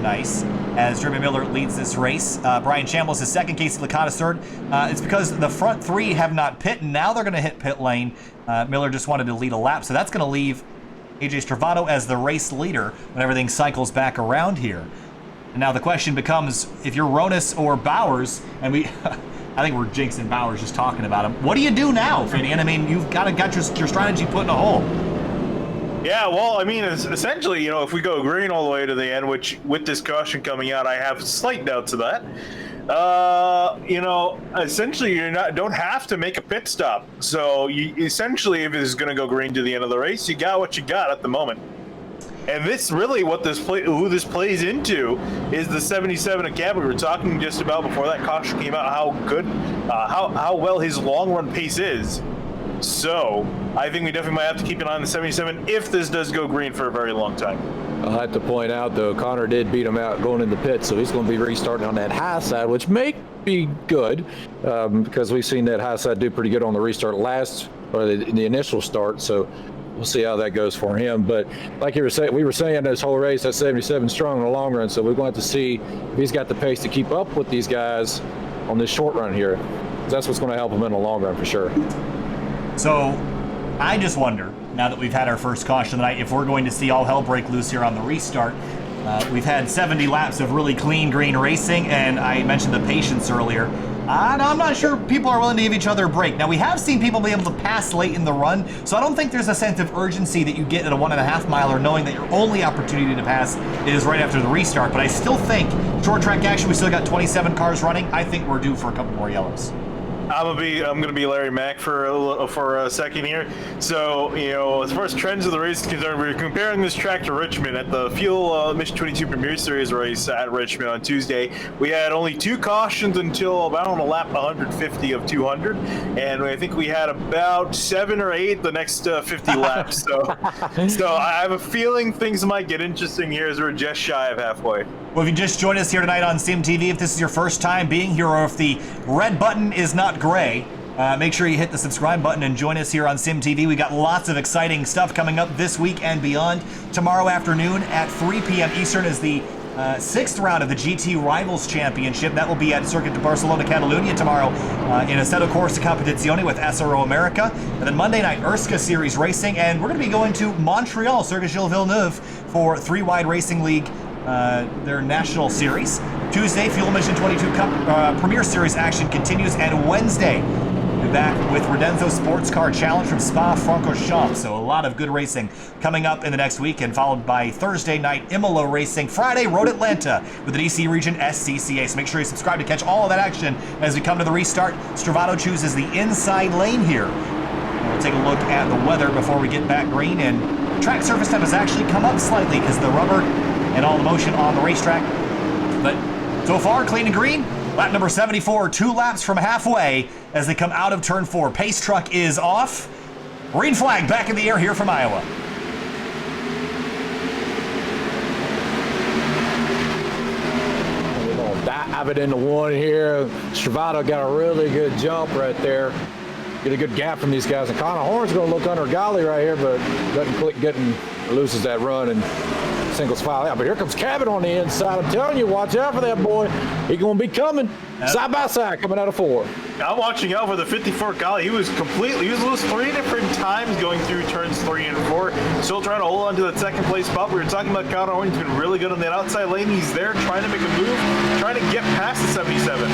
Nice. As Jeremy Miller leads this race. Brian Chambliss is second, Casey Licata third. It's because the front three have not pit, and now they're going to hit pit lane. Miller just wanted to lead a lap, so that's going to leave AJ Stravano as the race leader when everything cycles back around here. And now the question becomes, if you're Ronis or Bowers, and I think we're jinxing Bowers just talking about him. What do you do now, Finian? I mean, you've got your strategy put in a hole. Yeah, well, I mean, essentially, you know, if we go green all the way to the end, which with this caution coming out, I have slight doubts of that. You know, essentially, don't have to make a pit stop. So, essentially, if it's going to go green to the end of the race, you got what you got at the moment. And this really who this plays into is the 77 of Cabot. We were talking just about before that caution came out how good, how well his long run pace is. So I think we definitely might have to keep an eye on the 77 if this does go green for a very long time. I'll have to point out, though, Connor did beat him out going in the pit, so he's going to be restarting on that high side, which may be good because we've seen that high side do pretty good on the restart in the initial start. So we'll see how that goes for him. But like we were saying this whole race, that 77 strong in the long run. So we're going to have to see if he's got the pace to keep up with these guys on this short run here. That's what's going to help him in the long run for sure. So I just wonder, now that we've had our first caution tonight, if we're going to see all hell break loose here on the restart. We've had 70 laps of really clean green racing, and I mentioned the patience earlier. I'm not sure people are willing to give each other a break. Now, we have seen people be able to pass late in the run, so I don't think there's a sense of urgency that you get at a 1.5 miler, knowing that your only opportunity to pass is right after the restart. But I still think, short track action, we still got 27 cars running. I think we're due for a couple more yellows. I'm gonna be Larry Mack for a second here. So, as far as trends of the race is concerned, we're comparing this track to Richmond at the Fuel Mission 22 Premier Series race at Richmond on Tuesday. We had only 2 cautions until about on the lap 150 of 200, and I think we had about 7 or 8 the next 50 laps. So I have a feeling things might get interesting here as we're just shy of halfway. Well, if you just joined us here tonight on Sim TV, if this is your first time being here, or if the red button is not gray, make sure you hit the subscribe button and join us here on Sim TV. We got lots of exciting stuff coming up this week and beyond. Tomorrow afternoon at 3 p.m. Eastern is the 6th round of the GT Rivals Championship. That will be at Circuit de Barcelona, Catalunya tomorrow in Assetto Corsa Competizione with SRO America. And then Monday night, Erska Series Racing. And we're going to be going to Montreal, Circuit Gilles Villeneuve for 3 Wide Racing League, their national series. Tuesday, Fuel Mission 22 Cup Premier Series action continues. And Wednesday, we're back with Redenzo Sports Car Challenge from Spa-Francorchamps. So a lot of good racing coming up in the next week, and followed by Thursday night Imola racing. Friday, Road Atlanta with the DC Region SCCA. So make sure you subscribe to catch all of that action as we come to the restart. Stravato chooses the inside lane here. We'll take a look at the weather before we get back green, and track surface temp has actually come up slightly because of the rubber and all the motion on the racetrack. But so far, clean and green. Lap number 74, 2 laps from halfway as they come out of turn 4. Pace truck is off. Green flag back in the air here from Iowa. We're going to dive it into one here. Stravato got a really good jump right there. Get a good gap from these guys. And Connor Horn's going to look under Gali right here, but doesn't click, loses that run and singles file out. But here comes Cabot on the inside. I'm telling you, watch out for that boy. He's going to be coming side by side coming out of 4. I'm watching out for the 54 Gali. He was loose 3 different times going through turns 3 and 4. Still trying to hold on to that second place spot. We were talking about Connor Horn. He's been really good on that outside lane. He's there trying to make a move, trying to get past the 77.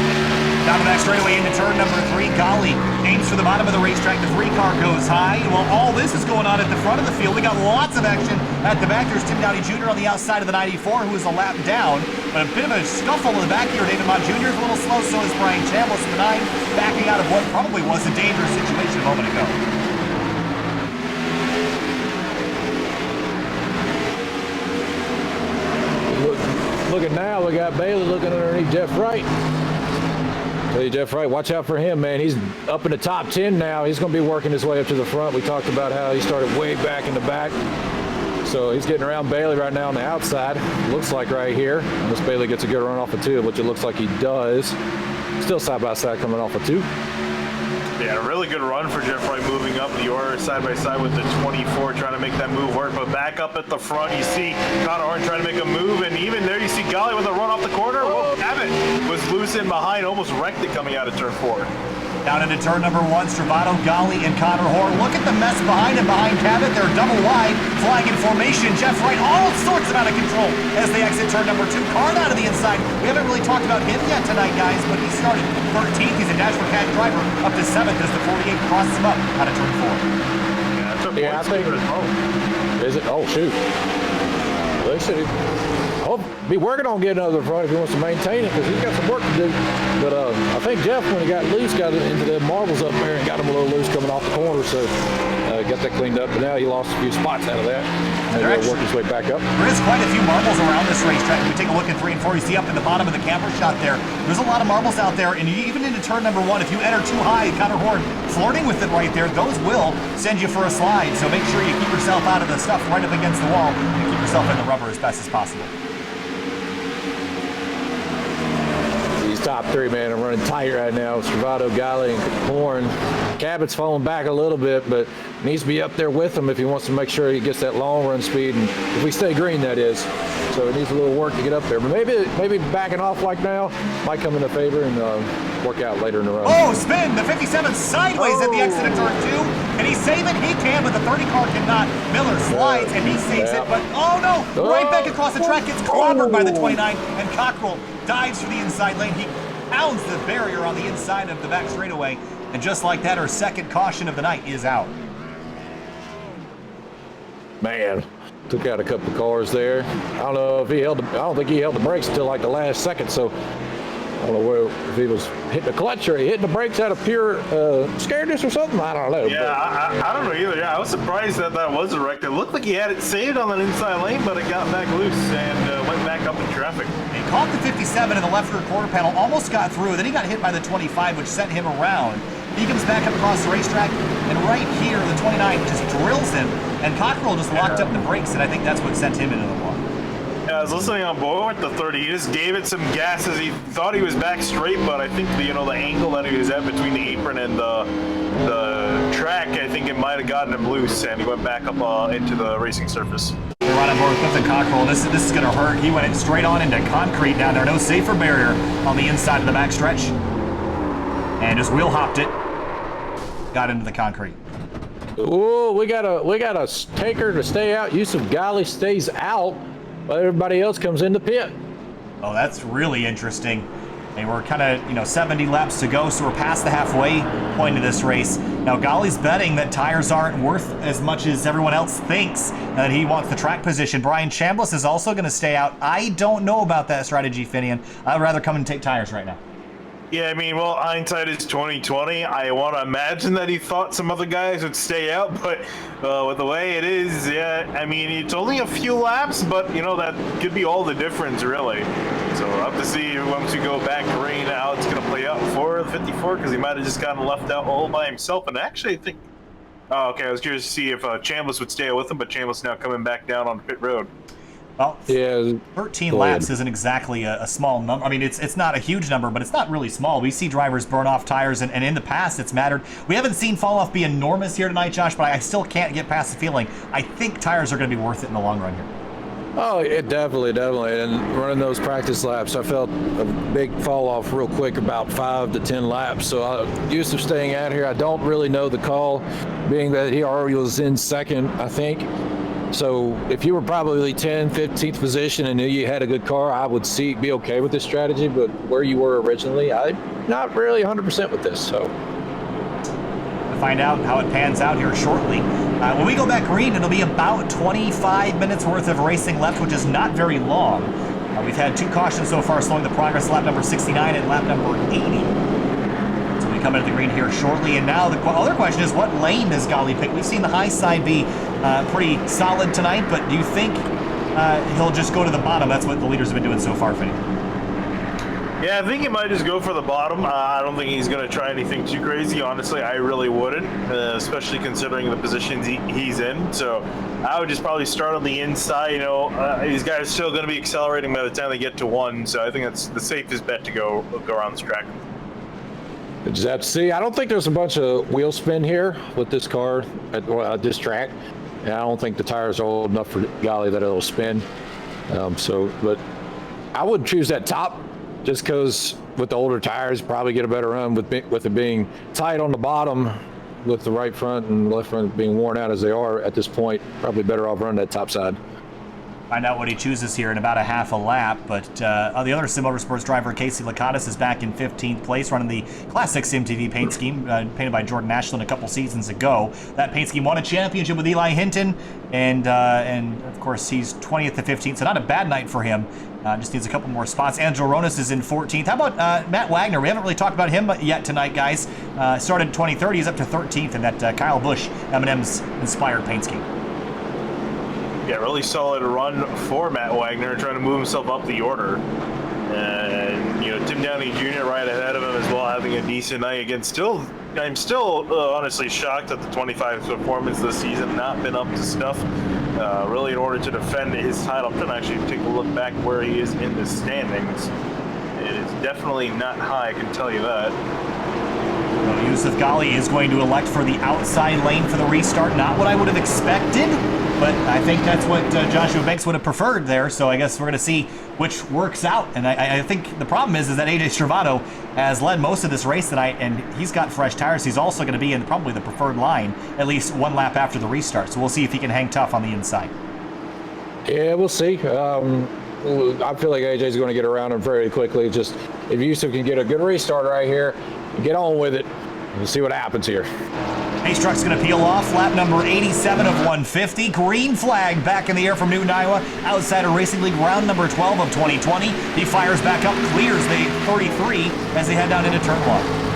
Down the back straightaway into turn number 3. Gali aims for the bottom of the racetrack. The 3 car goes high. Well, all this is going on at the front of the field. We got lots of action at the back. There's Tim Downey Jr. on the outside of the 94, who is a lap down. But a bit of a scuffle in the back here. David Mott Jr. is a little slow, so is Brian Chambliss in the 9, backing out of what probably was a dangerous situation a moment ago. Look at now, we got Bailey looking underneath Jeff Wright. Tell you, Jeff Wright, watch out for him, man. He's up in the top 10 now. He's going to be working his way up to the front. We talked about how he started way back in the back. So he's getting around Bailey right now on the outside. Looks like right here. Unless Bailey gets a good run off of 2, which it looks like he does. Still side by side coming off of 2. Yeah, a really good run for Jeff Wright moving up the order side by side with the 24, trying to make that move work. But back up at the front, you see Connor Horn trying to make a move, and even there you see Gali with a run off the corner. Whoa, Cabot was loose in behind, almost wrecked it coming out of turn 4. Down into turn number 1, Stravato, Gali, and Connor Horn. Look at the mess behind him, behind Cabot. They're double wide, flying in formation. Jeff Wright, all sorts of out of control as they exit turn number 2. Card out of the inside. We haven't really talked about him yet tonight, guys, but he started 13th. He's a Dash for Cash driver, up to 7th as the 48 crosses him up out of turn 4. Yeah, that's a I think. Is it? Oh, shoot. They should be working on getting another front if he wants to maintain it, because he's got some work to do. But I think Jeff, when he got loose, got into the marbles up there and got him a little loose coming off the corner, so got that cleaned up. But now he lost a few spots out of that. And he'll work his way back up. There is quite a few marbles around this racetrack. If we take a look at 3 and 4, you see up in the bottom of the camera shot there's a lot of marbles out there, and even into turn number 1, if you enter too high, Connor Horn flirting with it right there, those will send you for a slide. So make sure you keep yourself out of the stuff right up against the wall and keep yourself in the rubber as best as possible. Top 3, man. I'm running tight right now. Servato, Gali, and Horn. Cabot's falling back a little bit, but needs to be up there with him if he wants to make sure he gets that long run speed. And if we stay green, that is. So it needs a little work to get up there. But maybe backing off like now might come into favor and work out later in the run. Oh, spin! The 57 sideways at the exit of turn 2. Can he save it? He can, but the 30 car cannot. Miller slides and he saves it, but oh no! Right back across the track, gets clobbered by the 29, and Cockrell dives for the inside lane. He pounds the barrier on the inside of the back straightaway, and just like that, our second caution of the night is out. Man, took out a couple of cars there. I don't know if I don't think he held the brakes until like the last second, so I don't know if he was hitting the clutch or hitting the brakes out of pure scaredness or something. I don't know. Yeah, I don't know either. Yeah, I was surprised that was a wreck. It looked like he had it saved on that inside lane, but it got back loose and went back up in traffic. He caught the 57 in the left rear quarter panel, almost got through. Then he got hit by the 25, which sent him around. He comes back up across the racetrack, and right here, the 29 just drills him, and Cockrell just locked up the brakes, and I think that's what sent him into the wall. Yeah, I was listening on board with the 30. He just gave it some gas as he thought he was back straight, but I think the angle that he was at between the apron and the track, I think it might have gotten him loose, and he went back up into the racing surface. We're right on board with Clifton Cockrell. This is going to hurt. He went straight on into concrete down there. No safer barrier on the inside of the backstretch, and just wheel hopped it. Got into the concrete. Oh, we got a taker to stay out. Yusuf Gali stays out, while everybody else comes in the pit. Oh, that's really interesting. And we're kind of, 70 laps to go, so we're past the halfway point of this race. Now, Ghali's betting that tires aren't worth as much as everyone else thinks, and that he wants the track position. Brian Chambliss is also going to stay out. I don't know about that strategy, Finian. I'd rather come and take tires right now. Yeah, I mean, well, hindsight is 20/20. I want to imagine that he thought some other guys would stay out, but with the way it is, yeah, I mean, it's only a few laps, but, that could be all the difference, really. So we'll have to see once we go back green how it's going to play out for the 54, because he might have just gotten left out all by himself. And actually, I think... Oh, okay, I was curious to see if Chambliss would stay with him, but Chambliss now coming back down on pit road. Well, yeah, 13 laps isn't exactly a small number. I mean, it's not a huge number, but it's not really small. We see drivers burn off tires, and in the past, it's mattered. We haven't seen fall off be enormous here tonight, Josh, but I still can't get past the feeling. I think tires are going to be worth it in the long run here. Oh, it definitely. And running those practice laps, I felt a big fall off real quick, about 5 to 10 laps. So Yusuf staying out here, I don't really know the call, being that he already was in second, I think. So if you were probably 10th, 15th position and knew you had a good car, I would be okay with this strategy. But where you were originally, I'm not really 100% with this. So we'll find out how it pans out here shortly. When we go back green, it'll be about 25 minutes worth of racing left, which is not very long. We've had 2 cautions so far, slowing the progress, lap number 69 and lap number 80. So we come into the green here shortly, and now the other question is, what lane does Gali pick? We've seen the high side be pretty solid tonight, but do you think he'll just go to the bottom? That's what the leaders have been doing so far, Finney. Yeah, I think he might just go for the bottom. I don't think he's going to try anything too crazy. Honestly, I really wouldn't, especially considering the positions he's in. So I would just probably start on the inside. These guys are still going to be accelerating by the time they get to 1, so I think that's the safest bet to go around this track. Just have to see. I don't think there's a bunch of wheel spin here with this car at this track. And I don't think the tires are old enough for Gali that it'll spin. But I would choose that top just because with the older tires, probably get a better run with it being tight on the bottom with the right front and left front being worn out as they are at this point. Probably better off running that top side. Find out what he chooses here in about a half a lap. But the other Sim Motorsports driver, Casey Lakatos, is back in 15th place, running the Classic SimTV paint scheme painted by Jordan Ashland a couple seasons ago. That paint scheme won a championship with Eli Hinton, and of course he's 20th to 15th, so not a bad night for him. Just needs a couple more spots. Angelo Ronas is in 14th. How about Matt Wagner? We haven't really talked about him yet tonight, guys. Started 23rd. He's up to 13th in that Kyle Busch M&M's inspired paint scheme. Yeah, really solid run for Matt Wagner, trying to move himself up the order. And, you know, Tim Downey Jr. right ahead of him as well, having a decent night. Again, I'm still honestly shocked at the 25 performance this season, not been up to snuff. Really, in order to defend his title, I'm trying to actually take a look back where he is in the standings. It is definitely not high, I can tell you that. Well, Yusuf Ghali is going to elect for the outside lane for the restart. Not what I would have expected, but I think that's what Joshua Banks would have preferred there. So I guess we're going to see which works out. And I think the problem is that AJ Stravado has led most of this race tonight, and he's got fresh tires. He's also going to be in probably the preferred line at least one lap after the restart. So we'll see if he can hang tough on the inside. Yeah, we'll see. I feel like AJ's going to get around him very quickly. Just if Yusuf can get a good restart right here, get on with it. We'll see what happens here. Pace truck's going to peel off lap number 87 of 150. Green flag back in the air from Newton, Iowa. Outsider Racing League round number 12 of 2020. He fires back up, clears the 33 as they head down into turn 1.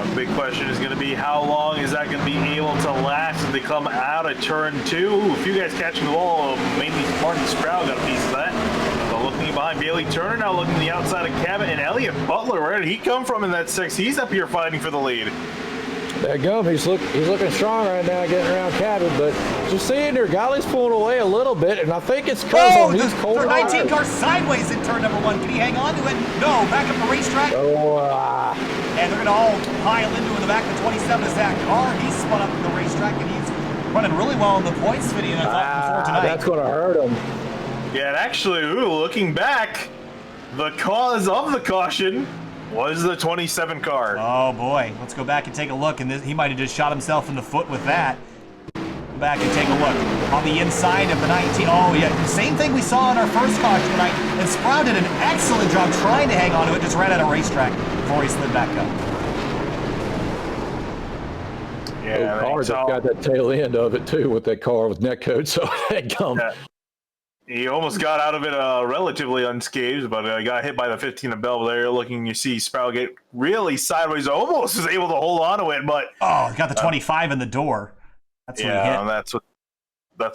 The big question is going to be how long is that going to be able to last as they come out of turn 2. Ooh, a few guys catching the ball, mainly Martin Sproul got a piece of that. So looking behind Bailey Turner, now looking to the outside of Cabot, and Elliott Butler, where did he come from in that 6? He's up here fighting for the lead. There you go. He's looking strong right now, getting around Cabot, but just seeing there, Ghali's pulling away a little bit, and I think it's because on these cold tires. 19 car sideways in turn number 1. Can he hang on to it? No, back up the racetrack. And they're going to all pile into in the back. The 27 is Zach Carr. He's spun up in the racetrack, and he's running really well in the points video, I thought, before tonight. That's going to hurt him. Yeah, and actually, looking back, the cause of the caution was the 27 car. Oh, boy. Let's go back and take a look. And he might have just shot himself in the foot with that. Go back and take a look. On the inside of the 19. Oh, yeah. Same thing we saw in our first caution tonight. And Sprout did an excellent job trying to hang on to it. Just ran out of racetrack before he slid back up. Yeah, Carr just got that tail end of it, too, with that car with neck coat. So that gum. Yeah. He almost got out of it relatively unscathed, but got hit by the 15 of Belvedere. Looking, you see Sproul get really sideways, almost was able to hold on to it, but he got the 25 in the door. That's what he hit. And that's what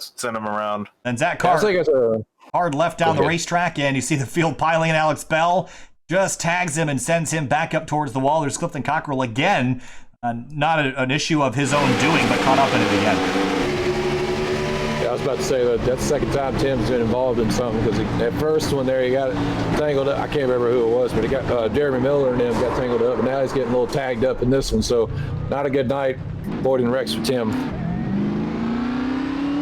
sent him around. And Zach Carr hard left down the racetrack, and you see the field piling in. Alex Bell just tags him and sends him back up towards the wall. There's Clifton Cockrell again. Not an issue of his own doing, but caught up in it again. I was about to say that's the second time Tim's been involved in something, because at first one there he got tangled up. I can't remember who it was, but he got Jeremy Miller and him got tangled up, and now he's getting a little tagged up in this one. So not a good night avoiding wrecks for Tim.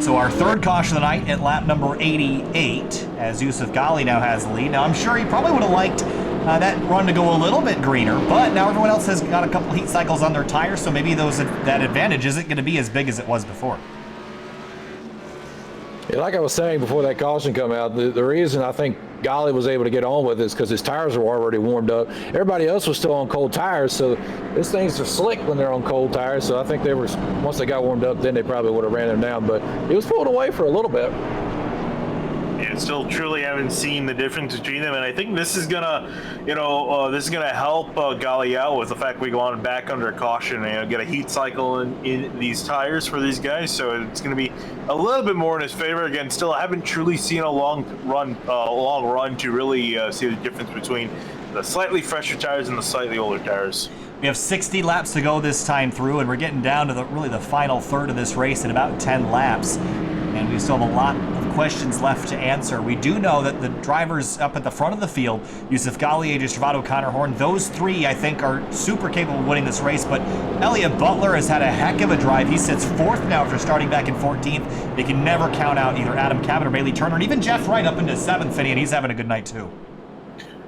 So our third caution of the night at lap number 88, as Yusuf Ghali now has the lead. Now I'm sure he probably would have liked that run to go a little bit greener, but now everyone else has got a couple heat cycles on their tires, so maybe that advantage isn't going to be as big as it was before. Yeah, like I was saying before that caution come out, the reason I think Ghali was able to get on with it is because his tires were already warmed up. Everybody else was still on cold tires, so these things are slick when they're on cold tires. So I think once they got warmed up, then they probably would have ran them down. But he was pulled away for a little bit. Yeah, still truly haven't seen the difference between them, and I think this is gonna, help Ghali out with the fact we go on back under caution and get a heat cycle in these tires for these guys. So it's gonna be a little bit more in his favor. Again, still I haven't truly seen a long run to really see the difference between the slightly fresher tires and the slightly older tires. We have 60 laps to go this time through, and we're getting down to the final third of this race in about 10 laps. And we still have a lot of questions left to answer. We do know that the drivers up at the front of the field, Yusuf Ghali, AJ Stravado, Connor Horn, those three, I think, are super capable of winning this race. But Elliott Butler has had a heck of a drive. He sits fourth now after starting back in 14th. They can never count out either Adam Cabot or Bailey Turner, and even Jeff Wright up into 7th, and he's having a good night too.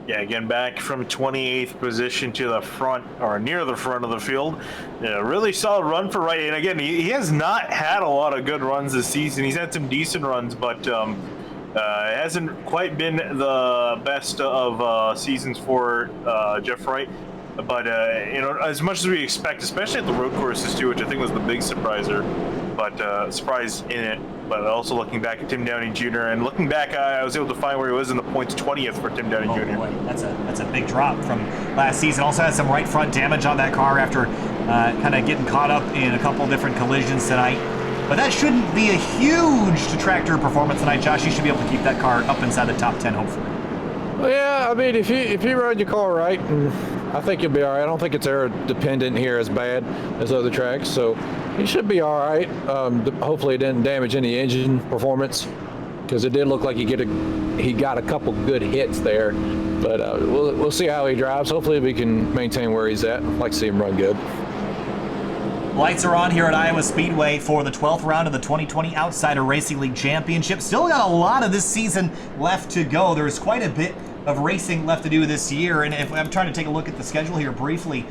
Yeah, again, back from 28th position to the front, or near the front of the field. Yeah, really solid run for Wright. And again, he has not had a lot of good runs this season. He's had some decent runs, but it hasn't quite been the best of seasons for Jeff Wright. But, you know, as much as we expect, especially at the road courses, too, which I think was the big surpriser, but surprise in it. But also looking back at Tim Downey Jr. and looking back, I was able to find where he was in the points, 20th for Tim Downey Jr. Boy, that's a big drop from last season. Also had some right front damage on that car after kind of getting caught up in a couple different collisions tonight. But that shouldn't be a huge detractor performance tonight, Josh. You should be able to keep that car up inside the top 10, hopefully. Well, yeah, I mean, if you run your car right, I think you'll be all right. I don't think it's air dependent here as bad as other tracks, so he should be all right. Hopefully, it didn't damage any engine performance, because it did look like he got a couple good hits there. But we'll see how he drives. Hopefully, we can maintain where he's at. I'd like to see him run good. Lights are on here at Iowa Speedway for the 12th round of the 2020 Outsider Racing League Championship. Still got a lot of this season left to go. There's quite a bit of racing left to do this year, and if I'm trying to take a look at the schedule here briefly,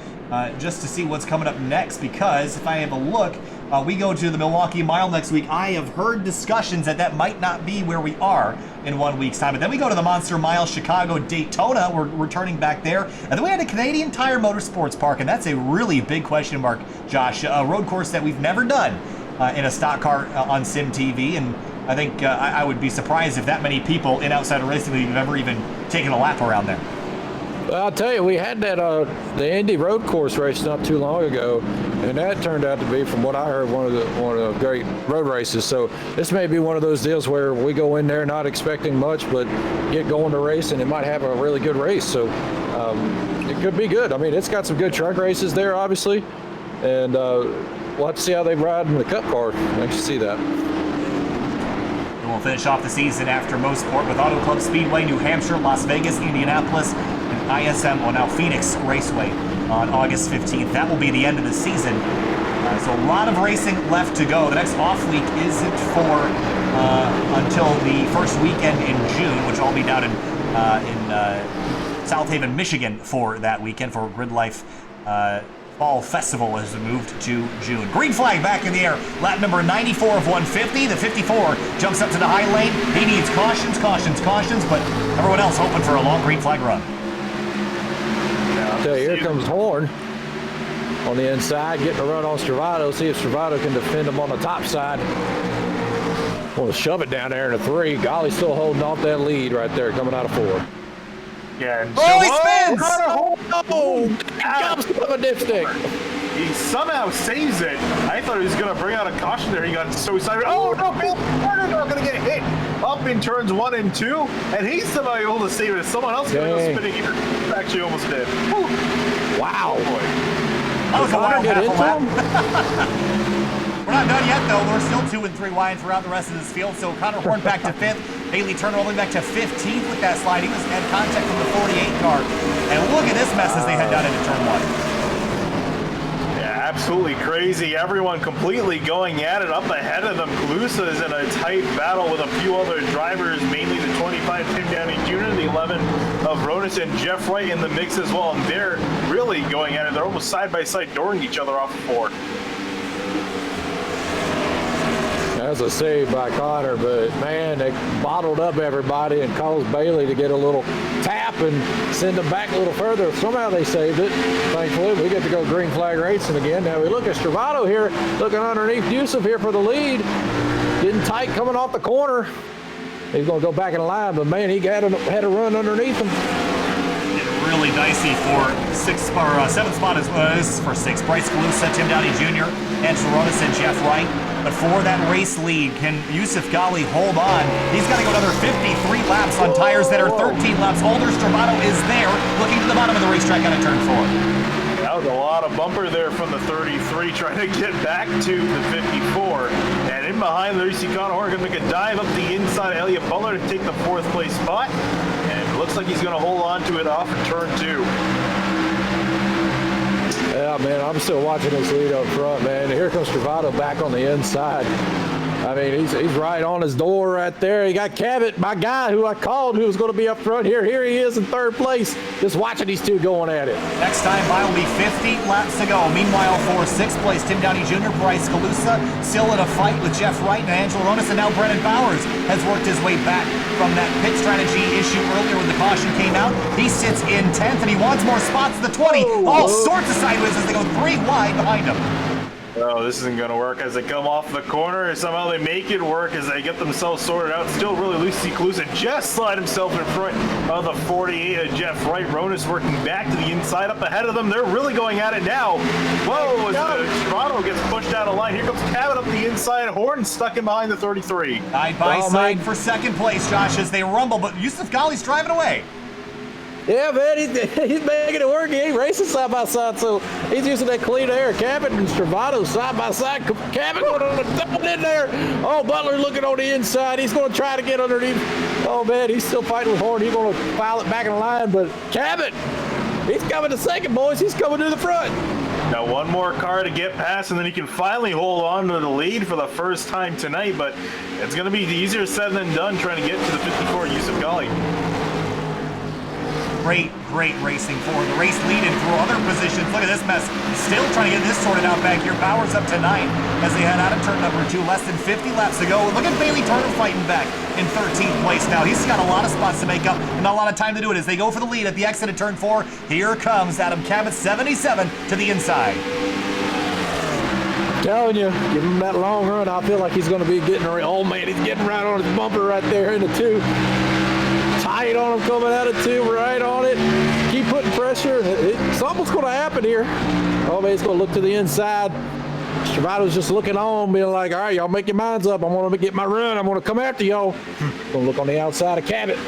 just to see what's coming up next, because if I have a look, we go to the Milwaukee Mile next week. I have heard discussions that might not be where we are in 1 week's time. But then we go to the Monster Mile, Chicago, Daytona. We're returning back there. And then we had a Canadian Tire Motorsports Park, and that's a really big question mark, Josh. A road course that we've never done in a stock car on Sim TV, and I think I would be surprised if that many people in Outsider Racing League have ever even taken a lap around there. Well, I'll tell you, we had that the Indy road course race not too long ago, and that turned out to be, from what I heard, one of the great road races. So this may be one of those deals where we go in there not expecting much, but get going to race, and it might have a really good race. So it could be good. I mean, it's got some good truck races there, obviously, and we'll have to see how they ride in the Cup car. Nice to see that. And we'll finish off the season after Mosport with Auto Club Speedway, New Hampshire, Las Vegas, Indianapolis, and ISM, well now Phoenix Raceway on August 15th. That will be the end of the season. So a lot of racing left to go. The next off week isn't for until the first weekend in June, which I'll be down in South Haven, Michigan for that weekend for Grid Life Fall Festival has moved to June. Green flag back in the air. Lap number 94 of 150. The 54 jumps up to the high lane. He needs cautions, but everyone else hoping for a long green flag run. So here comes Horn on the inside, getting a run on Stravato. See if Stravato can defend him on the top side. Want to shove it down there in a 3. Golly, still holding off that lead right there, coming out of 4. Yeah. And oh, he spins! Oh, comes from a dipstick. He somehow saves it. I thought he was going to bring out a caution there. He got so excited. Oh, no, Bill Carter not going to get hit up in turns 1 and 2. And he's somehow able to save it. Someone else going to go spinning here. Actually almost did. Woo. Wow. Oh, boy. That was a wild half a lap. We're not done yet, though. We're still 2 and 3 wide throughout the rest of this field. So Connor Horn back to 5th. Bailey Turner only back to 15th with that slide. He was had contact from the 48 car. And look at this mess as they head down into turn 1. Yeah, absolutely crazy. Everyone completely going at it up ahead of them. Kalusa is in a tight battle with a few other drivers, mainly the 25 Tim Downey Jr., the 11 of Ronis, and Jeff Wright in the mix as well. And they're really going at it. They're almost side by side, dooring each other off of 4. That's a save by Connor, but man, they bottled up everybody and caused Bailey to get a little tap and send them back a little further. Somehow they saved it. Thankfully, we get to go green flag racing again. Now we look at Stravato here, looking underneath Yusuf here for the lead. Getting tight coming off the corner. He's going to go back in line, but man, he had a run underneath him. Really dicey for 6th or 7th spot as well. This is for 6th. Bryce Kalusa, Tim Downey Jr., Andrew Ronis, and Jeff Wright. But for that race lead, can Yusuf Ghali hold on? He's got to go another 53 laps on tires that are 13 laps older. Stravato is there, looking to the bottom of the racetrack out of turn 4. That was a lot of bumper there from the 33, trying to get back to the 54. And in behind there, you see Connor Horn going to make a dive up the inside of Elliott Butler to take the 4th place spot. And it looks like he's going to hold on to it off in turn 2. Yeah, man, I'm still watching this lead up front, man. Here comes Stravato back on the inside. I mean, he's right on his door right there. You got Cabot, my guy who I called, who was going to be up front here. Here he is in third place, just watching these two going at it. Next time by will be 50 laps to go. Meanwhile, for 6th place, Tim Downey Jr., Bryce Calusa, still in a fight with Jeff Wright and Angelo Ronas, and now Brennan Bowers has worked his way back from that pit strategy issue earlier when the caution came out. He sits in 10th, and he wants more spots at the 20. All sorts of sideways as they go 3 wide behind him. Oh, this isn't going to work as they come off the corner. Somehow they make it work as they get themselves sorted out. Still really loose. Calusa just slide himself in front of the 48 of Jeff Wright. Ronas working back to the inside up ahead of them. They're really going at it now. Whoa, as Toronto gets pushed out of line. Here comes Cabot up the inside. Horn stuck in behind the 33. Side by side for 2nd place, Josh, as they rumble, but Yusuf Ghali's driving away. Yeah, man, he's making it work. He ain't racing side by side, so he's using that clean air. Cabot and Stravato side by side. Cabot going in there. Oh, Butler looking on the inside. He's going to try to get underneath. Oh, man, he's still fighting with Horn. He's going to file it back in the line, but Cabot, he's coming to second, boys. He's coming to the front. Now one more car to get past, and then he can finally hold on to the lead for the first time tonight, but it's going to be easier said than done trying to get to the 54 Yusuf Ghali. Great racing for the race lead and through other positions. Look at this mess. Still trying to get this sorted out back here. Bowers up to 9 as they head out of turn number 2. Less than 50 laps to go. Look at Bailey Turner fighting back in 13th place now. He's got a lot of spots to make up and not a lot of time to do it as they go for the lead at the exit of turn 4. Here comes Adam Cabot, 77 to the inside. Telling you, give him that long run. I feel like he's going to be getting, oh man, he's getting right on his bumper right there in the 2. Tight on him coming out of 2, right on it. Keep putting pressure. Something's going to happen here. Oh, man, he's going to look to the inside. Stravato's just looking on, being like, all right, y'all make your minds up. I'm going to get my run. I'm going to come after y'all. Going to look on the outside of Cabot.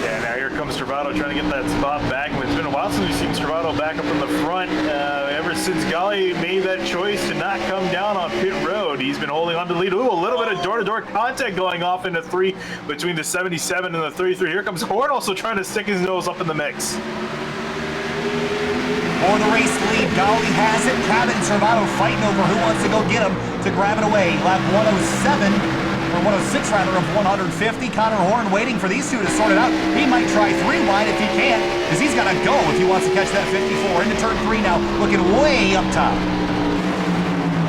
Yeah, now here comes Stravato trying to get that spot back. It's been a while since we've seen Stravato back up in the front. Ever since Ghali made that choice to not come down on pit road, he's been holding on to the lead. Ooh, a little bit of door-to-door contact going off into 3 between the 77 and the 33. Here comes Horn also trying to stick his nose up in the mix. For the race lead, Ghali has it. Cabot and Stravato fighting over who wants to go get him to grab it away. Lap 107. Or 106 rather of 150. Connor Horn waiting for these two to sort it out. He might try 3 wide if he can, because he's got to go if he wants to catch that 54. Into turn 3 now, looking way up top.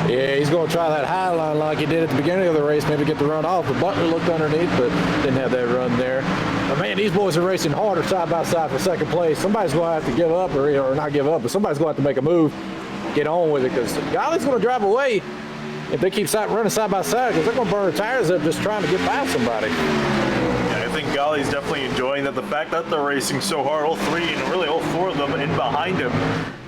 Yeah, he's going to try that high line like he did at the beginning of the race, maybe get the run off. But Butler looked underneath, but didn't have that run there. But man, these boys are racing harder side by side for 2nd place. Somebody's going to have to give up, or not give up, but somebody's going to have to make a move, get on with it, because Ghali's going to drive away if they keep running side by side, because they're going to burn their tires up just trying to get past somebody. Yeah, I think Ghali's definitely enjoying that. The fact that they're racing so hard, all 3 and really all 4 of them in behind him,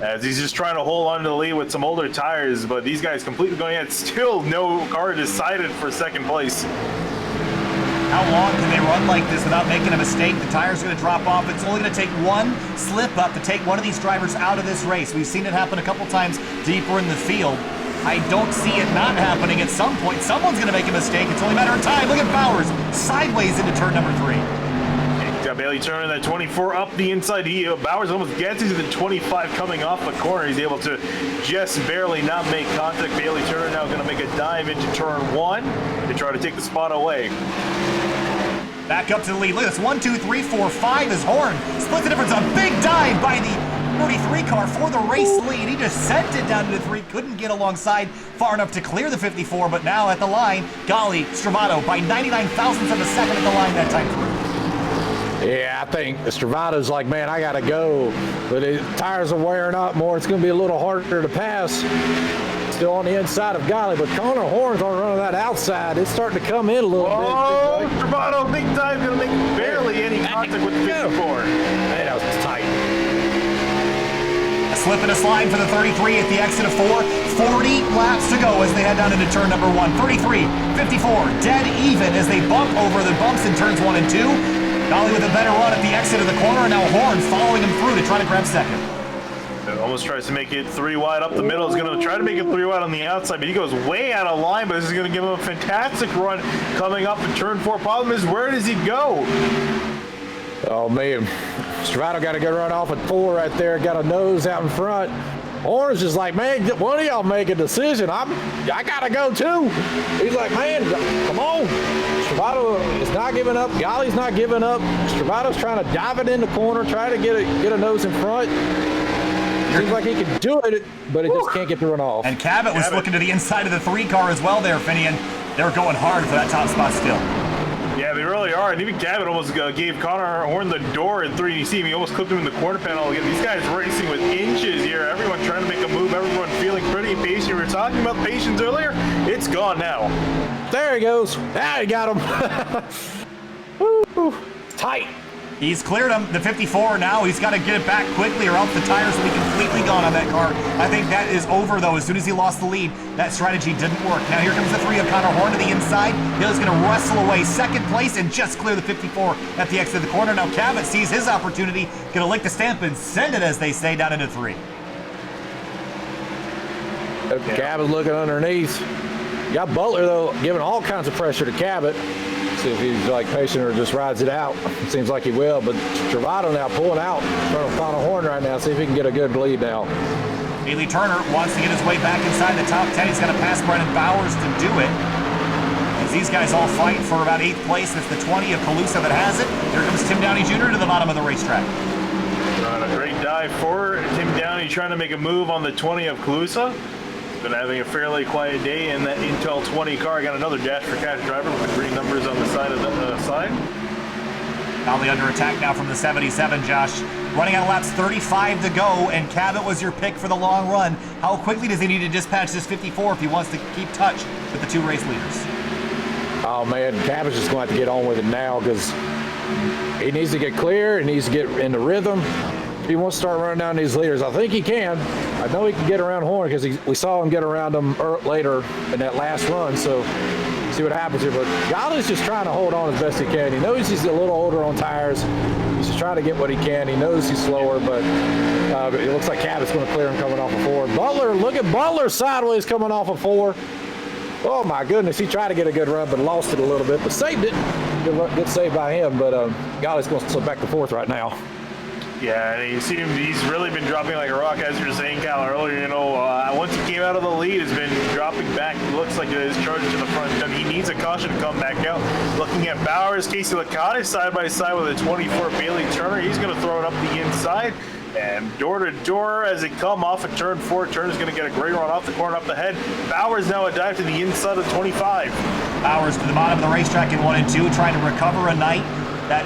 as he's just trying to hold on to the lead with some older tires. But these guys completely going at it. Still no car decided for 2nd place. How long can they run like this without making a mistake? The tires are going to drop off. It's only going to take one slip up to take one of these drivers out of this race. We've seen it happen a couple times deeper in the field. I don't see it not happening at some point. Someone's going to make a mistake. It's only a matter of time. Look at Bowers sideways into turn number 3. Got Bailey Turner that 24 up the inside. Bowers almost gets into the 25 coming off the corner. He's able to just barely not make contact. Bailey Turner now going to make a dive into turn 1 to try to take the spot away. Back up to the lead. Look at this. 1, 2, 3, 4, 5 is Horn. Split the difference. A big dive by the 33 car for the race lead. He just sent it down to the 3. Couldn't get alongside far enough to clear the 54, but now at the line, Ghali, Stravato by 99 thousandths of a second at the line that time through. Yeah, I think Stravato's like, man, I got to go. But his tires are wearing out more. It's going to be a little harder to pass. Still on the inside of Ghali, but Connor Horn's on running that outside. It's starting to come in a little bit. Oh, Stravato, big time, going to make barely any contact with the 54. Man, that was tight. A slip and a slide for the 33 at the exit of 4. 40 laps to go as they head down into turn number 1. 33, 54, dead even as they bump over the bumps in turns 1 and 2. Ghali with a better run at the exit of the corner, and now Horn following him through to try to grab second. Almost tries to make it 3 wide up the middle. He's going to try to make it 3 wide on the outside, but he goes way out of line. But this is going to give him a fantastic run coming up in turn 4. Problem is, where does he go? Oh, man. Stravato got a good run off at 4 right there. Got a nose out in front. Horner's just like, man, one of y'all make a decision. I gotta go too. He's like, man, come on. Stravato is not giving up. Golly's not giving up. Stravato's trying to dive it in the corner, try to get a nose in front. Seems like he can do it, but it just can't get the run off. And Cabot was looking to the inside of the 3 car as well there, Finian. They're going hard for that top spot still. Yeah, they really are. And even Cabot almost gave Connor Horn the door in 3. You see him, he almost clipped him in the quarter panel again. These guys racing with inches here. Everyone trying to make a move. Everyone feeling pretty patient. We were talking about patience earlier. It's gone now. There he goes. Ah, he got him. Woo, tight. He's cleared him. The 54 now. He's got to get it back quickly or else the tires will be completely gone on that car. I think that is over, though. As soon as he lost the lead, that strategy didn't work. Now here comes the 3 of Connor Horn to the inside. Hill's going to wrestle away second place and just clear the 54 at the exit of the corner. Now Cabot sees his opportunity. Going to lick the stamp and send it, as they say, down into 3. Cabot's looking underneath. Got Butler, though, giving all kinds of pressure to Cabot. See if he's like patient or just rides it out. It seems like he will, but Stravato now pulling out in front of Connor Horn right now. See if he can get a good lead now. Haley Turner wants to get his way back inside the top 10. He's got to pass Brennan Bowers to do it. As these guys all fight for about 8th place, it's the 20 of Calusa that has it. Here comes Tim Downey Jr. to the bottom of the racetrack. A great dive for Tim Downey, trying to make a move on the 20 of Calusa. Been having a fairly quiet day in that Intel 20 car. Got another dash for cash driver with the green numbers on the side of the side. Probably under attack now from the 77, Josh. Running out of laps, 35 to go, and Cabot was your pick for the long run. How quickly does he need to dispatch this 54 if he wants to keep touch with the 2 race leaders? Oh, man, Cabot's just going to have to get on with it now because he needs to get clear. He needs to get in the rhythm. If he wants to start running down these leaders, I think he can. I know he can get around Horn because we saw him get around him later in that last run, so see what happens here. But Golly's just trying to hold on as best he can. He knows he's a little older on tires. He's just trying to get what he can. He knows he's slower, but it looks like Cabot's going to clear him coming off of 4. Butler, look at Butler sideways coming off of 4. Oh, my goodness. He tried to get a good run, but lost it a little bit, but saved it. Good save by him, but Golly's going to slip back to 4th right now. Yeah, and you see him, he's really been dropping like a rock, as you were saying, Cal, earlier. You know, once he came out of the lead, has been dropping back. It looks like it is charging to the front. And he needs a caution to come back out. Looking at Bowers, Casey Licata side by side with a 24 Bailey Turner. He's going to throw it up the inside. And door to door as they come off of turn 4. Turner's going to get a great run off the corner, up the head. Bowers now a dive to the inside of 25. Bowers to the bottom of the racetrack in 1 and 2, trying to recover a night that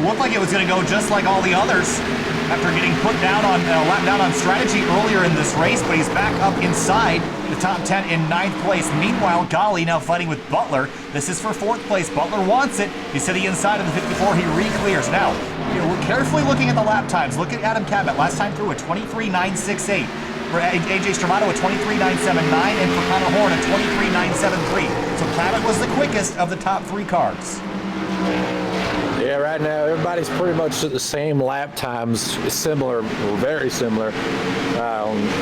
looked like it was going to go just like all the others after getting put down on lap down on strategy earlier in this race, but he's back up inside the top 10 in 9th place. Meanwhile, Golly now fighting with Butler. This is for 4th place. Butler wants it. He's to the inside of the 54. He re-clears. Now, we're carefully looking at the lap times. Look at Adam Cabot. Last time through a 23.968. For AJ Stravato, a 23.979, and for Connor Horn, a 23.973. So Cabot was the quickest of the top 3 cars. Yeah, right now everybody's pretty much at the same lap times, similar, very similar.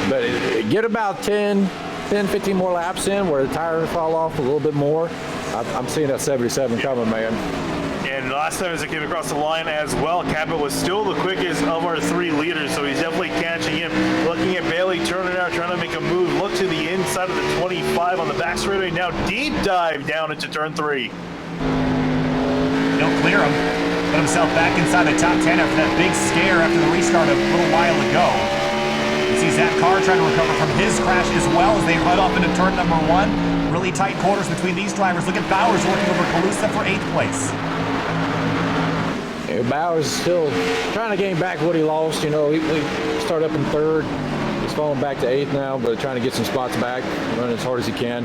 But get about 10, 15 more laps in where the tires fall off a little bit more. I'm seeing that 77 coming, man. And last time as it came across the line as well, Cabot was still the quickest of our 3 leaders, so he's definitely catching him. Looking at Bailey Turner now, trying to make a move. Look to the inside of the 25 on the back straightaway. Now deep dive down into turn 3. He'll clear him, put himself back inside the top 10 after that big scare after the restart a little while ago. You see Zach Carr trying to recover from his crash as well as they head off into turn number 1. Really tight quarters between these drivers. Look at Bowers working over Calusa for 8th place. Yeah, Bowers is still trying to gain back what he lost. You know, he started up in 3rd. He's falling back to 8th now, but trying to get some spots back, running as hard as he can.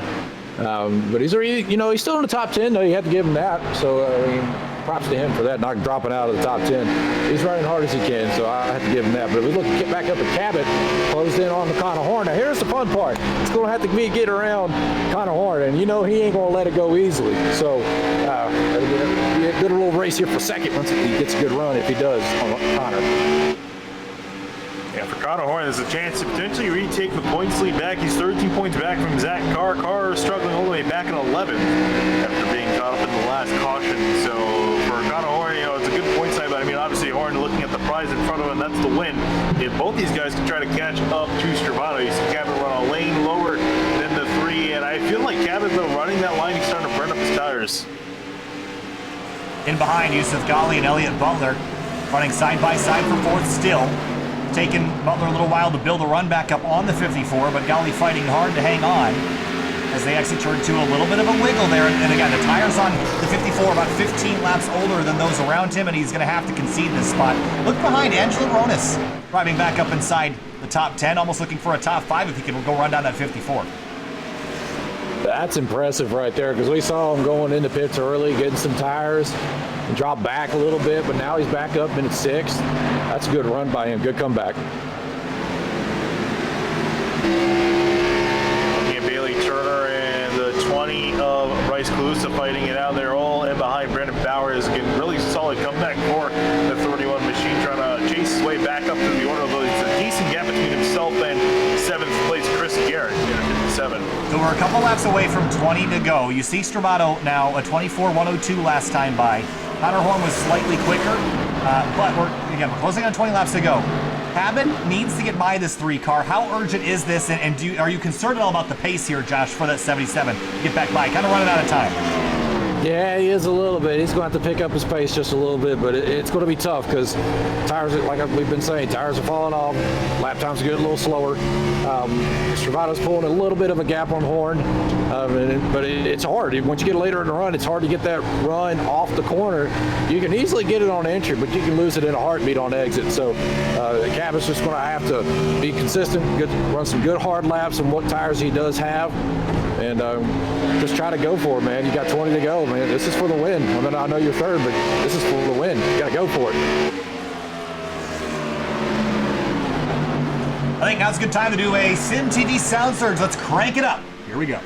But he's already, you know, he's still in the top 10, though. You have to give him that. So, I mean, props to him for that, not dropping out of the top 10. He's running hard as he can, so I have to give him that. But if we look get back up at Cabot, closed in on the Connor Horn. Now, here's the fun part. It's going to have to be get around Connor Horn, and you know he ain't going to let it go easily. So, be a good little race here for 2nd once he gets a good run, if he does, on Connor. Yeah, for Connor Horn, there's a chance to potentially retake the points lead back. He's 13 points back from Zach Carr. Carr struggling all the way back in 11th after being caught up in the last caution. So for Connor Horn, you know, it's a good point side, but I mean, obviously Horn looking at the prize in front of him, that's the win. If both these guys can try to catch up to Stravado, you see Cabot run a lane lower than the 3, and I feel like Cabot, though, running that line, he's starting to burn up his tires. In behind, Yusuf Ghali and Elliott Butler running side by side for 4th still. Taking Butler a little while to build a run back up on the 54, but Ghali fighting hard to hang on as they exit turn 2. A little bit of a wiggle there, and again, the tires on the 54 about 15 laps older than those around him, and he's going to have to concede this spot. Look behind, Angelo Ronis driving back up inside the top 10, almost looking for a top 5 if he can go run down that 54. That's impressive right there, because we saw him going into pits early, getting some tires, and drop back a little bit, but now he's back up in 6th. That's a good run by him. Good comeback. Bailey Turner and the 20 of Bryce Calusa fighting it out there, all in behind Brandon Bowers. Getting really solid comeback for the 31 machine, trying to chase his way back up to the order. Although it's a decent gap between himself and 7th place Chris Garrett in 57. So we're a couple laps away from 20 to go. You see Stravado now a 24.102 last time by. Connor Horn was slightly quicker, but we're closing on 20 laps to go. Cabot needs to get by this 3 car. How urgent is this, and are you concerned at all about the pace here, Josh, for that 77? Get back by, kind of running out of time. Yeah, he is a little bit. He's going to have to pick up his pace just a little bit, but it's going to be tough because tires, like we've been saying, tires are falling off. Lap times are getting a little slower. Stravado's pulling a little bit of a gap on Horn, but it's hard. Once you get later in the run, it's hard to get that run off the corner. You can easily get it on entry, but you can lose it in a heartbeat on exit. So Cabot's just going to have to be consistent, run some good hard laps on what tires he does have, and just try to go for it, man. You got 20 to go, man. This is for the win. I mean, I know you're 3rd, but this is for the win. You got to go for it. I think now's a good time to do a Sim TV sound surge. Let's crank it up. Here we go.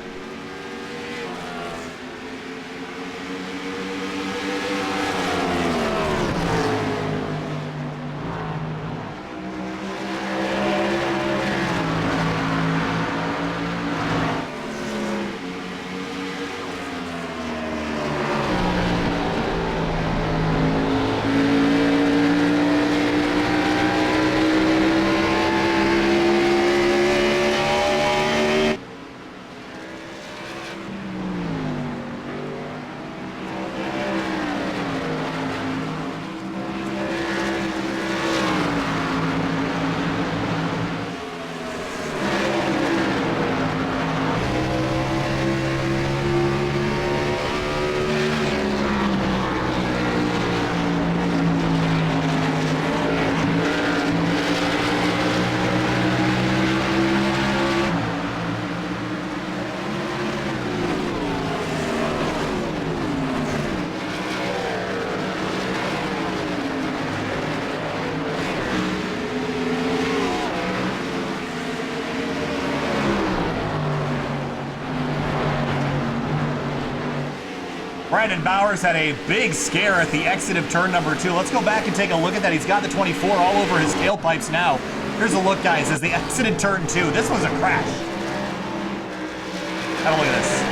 Brandon Bowers had a big scare at the exit of turn number 2. Let's go back and take a look at that. He's got the 24 all over his tailpipes now. Here's a look, guys, as they exited turn 2. This was a crash. Have a look at this.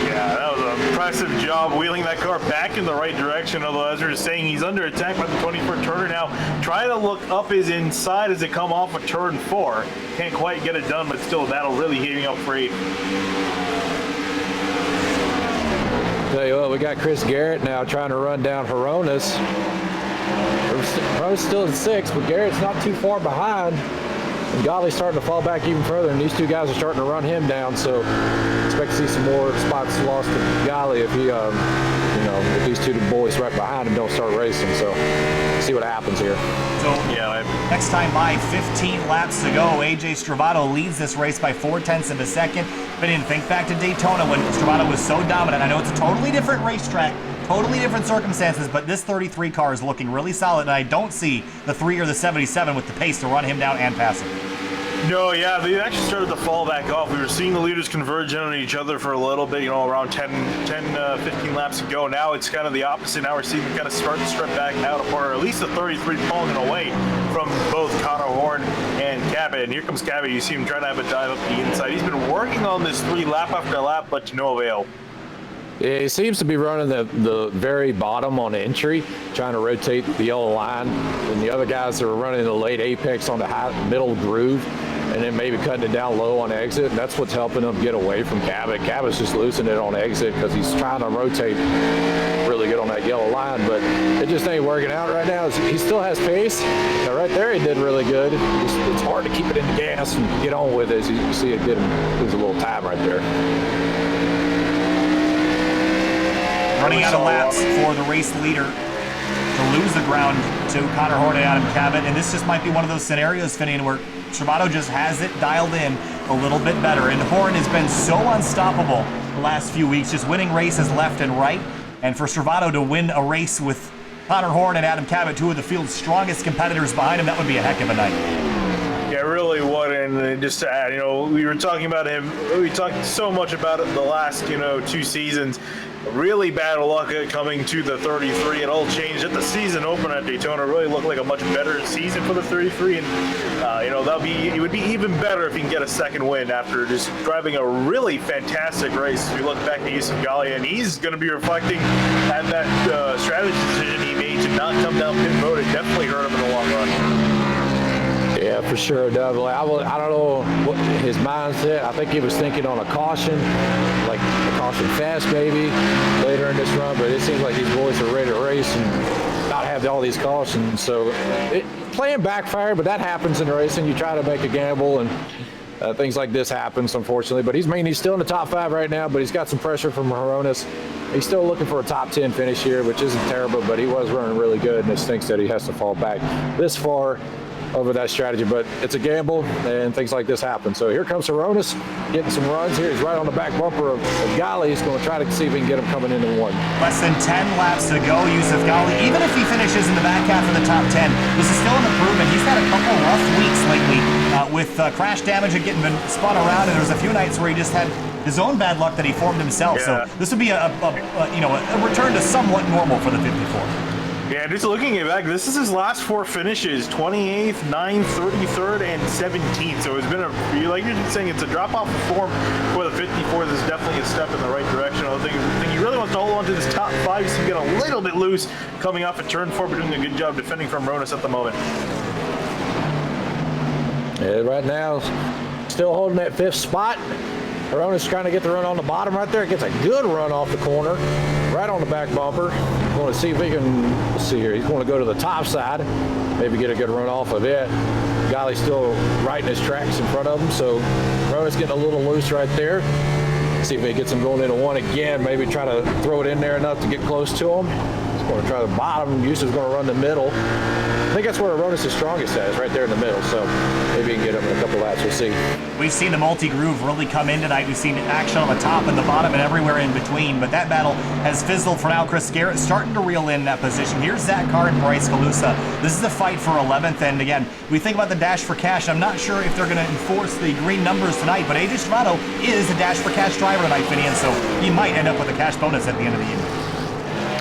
Yeah, that was an impressive job wheeling that car back in the right direction, although as we were saying, he's under attack by the 24 Turner now. Trying to look up his inside as they come off of turn 4. Can't quite get it done, but still, that'll really heat him up for 8. Tell you what, we got Chris Garrett now trying to run down Horonis. Horonis still at 6, but Garrett's not too far behind. And Ghali's starting to fall back even further, and these 2 guys are starting to run him down. So expect to see some more spots lost to Ghali if he, if these 2 boys right behind him don't start racing. So see what happens here. So next time by 15 laps to go, AJ Stravado leads this race by 0.4 of a second. But I didn't think back to Daytona when Stravado was so dominant. I know it's a totally different racetrack, totally different circumstances, but this 33 car is looking really solid, and I don't see the 3 or the 77 with the pace to run him down and pass him. No, yeah, they actually started to fall back off. We were seeing the leaders converge on each other for a little bit, around 15 laps ago. Now it's kind of the opposite. Now we're seeing them kind of start to strip back out apart, or at least the 33 pulling away from both Connor Horn and Cabot. And here comes Cabot. You see him trying to have a dive up the inside. He's been working on this 3 lap after lap, but to no avail. Yeah, he seems to be running the very bottom on entry, trying to rotate the yellow line, and the other guys are running the late apex on the middle groove, and then maybe cutting it down low on exit, and that's what's helping them get away from Cabot. Cabot's just losing it on exit because he's trying to rotate really good on that yellow line, but it just ain't working out right now. He still has pace. Now right there he did really good. It's hard to keep it in the gas and get on with it. As you see it lose a little time right there. Running out of laps for the race leader to lose the ground to Connor Horn and Adam Cabot. And this just might be one of those scenarios, Finian, where Travato just has it dialed in a little bit better. And Horn has been so unstoppable the last few weeks, just winning races left and right. And for Travato to win a race with Connor Horn and Adam Cabot, 2 of the field's strongest competitors behind him, that would be a heck of a night. Yeah, really would. And just to add, we were talking about him. We talked so much about it the last, 2 seasons. Really bad luck coming to the 33. It all changed at the season opener at Daytona. Really looked like a much better season for the 33, and it would be even better if he can get a second win after just driving a really fantastic race. We look back at Yusuf Ghali, and he's going to be reflecting at that strategy decision he made to not come down pit road. It definitely hurt him in the long run. Yeah, for sure, definitely. I don't know what his mindset. I think he was thinking on a caution, like a caution fast maybe later in this run, but it seems like these boys are ready to race and not have all these cautions. So playing backfire, but that happens in racing. You try to make a gamble, and things like this happens, unfortunately. But he's still in the top 5 right now, but he's got some pressure from Horonis. He's still looking for a top 10 finish here, which isn't terrible, but he was running really good, and it stinks that he has to fall back this far over that strategy, but it's a gamble and things like this happen. So here comes Horonis getting some runs here. He's right on the back bumper of Ghali. He's going to try to see if he can get him coming into 1. Less than 10 laps to go, Yusuf Ghali. Even if he finishes in the back half of the top 10, this is still an improvement. He's had a couple rough weeks lately with crash damage and getting spun around, and there was a few nights where he just had his own bad luck that he formed himself. Yeah. So this would be a return to somewhat normal for the 54. Yeah, just looking at back, this is his last 4 finishes: 28th, 9th, 33rd, and 17th. So it's been like you're saying, it's a drop-off of form for the 54. This is definitely a step in the right direction. I think he really wants to hold on to this top 5, so you get a little bit loose coming off of turn 4, but doing a good job defending from Horonis at the moment. Yeah, right now, still holding that 5th spot. Horonis trying to get the run on the bottom right there. Gets a good run off the corner, right on the back bumper. Going to see if he can, let's see here, he's going to go to the top side, maybe get a good run off of it. Ghali's still right in his tracks in front of him, so Horonis getting a little loose right there. See if he gets him going into 1 again, maybe try to throw it in there enough to get close to him. He's going to try the bottom. Yusuf's going to run the middle. I think that's where Horonis is strongest at, is right there in the middle, so maybe he can get him in a couple laps. We'll see. We've seen the multi-groove really come in tonight. We've seen action on the top and the bottom and everywhere in between, but that battle has fizzled for now. Chris Garrett starting to reel in that position. Here's Zach Carr and Bryce Calusa. This is a fight for 11th, and again, we think about the Dash for Cash. I'm not sure if they're going to enforce the green numbers tonight, but AJ Stravato is a Dash for Cash driver tonight, Finian, so he might end up with a cash bonus at the end of the year.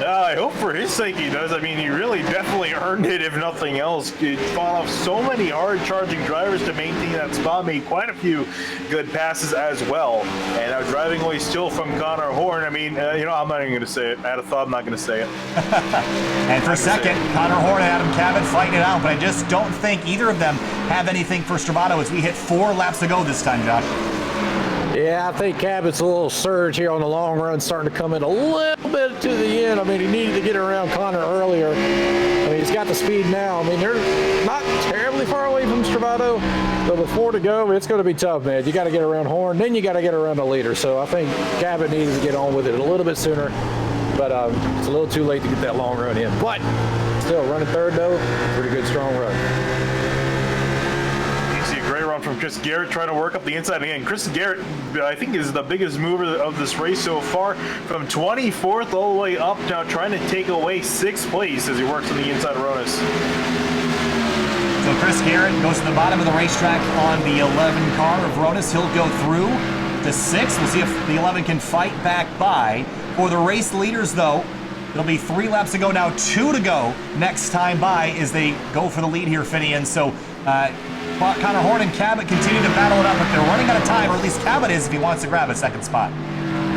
I hope for his sake he does. I mean, he really definitely earned it, if nothing else. He fought off so many hard-charging drivers to maintain that spot, made quite a few good passes as well. And now driving away still from Connor Horn. I mean, I'm not even going to say it. I had a thought, I'm not going to say it. And for second, Connor Horn and Adam Cabot fighting it out, but I just don't think either of them have anything for Stravato as we hit 4 laps to go this time, Josh. Yeah, I think Cabot's a little surge here on the long run, starting to come in a little bit to the end. I mean, he needed to get around Connor earlier. I mean, he's got the speed now. I mean, they're not terribly far away from Stravato, but with 4 to go, it's going to be tough, man. You got to get around Horn, then you got to get around the leader. So I think Cabot needs to get on with it a little bit sooner, but it's a little too late to get that long run in. But still, running 3rd, though, pretty good, strong run. Great run from Chris Garrett, trying to work up the inside again. Chris Garrett, I think, is the biggest mover of this race so far, from 24th all the way up, now trying to take away 6th place as he works on the inside of Horonis. So Chris Garrett goes to the bottom of the racetrack on the 11 car of Ronas. He'll go through to 6. We'll see if the 11 can fight back by. For the race leaders, though, it'll be 3 laps to go now, 2 to go next time by as they go for the lead here, Finian. So Connor Horn and Cabot continue to battle it up, but they're running out of time, or at least Cabot is if he wants to grab a second spot.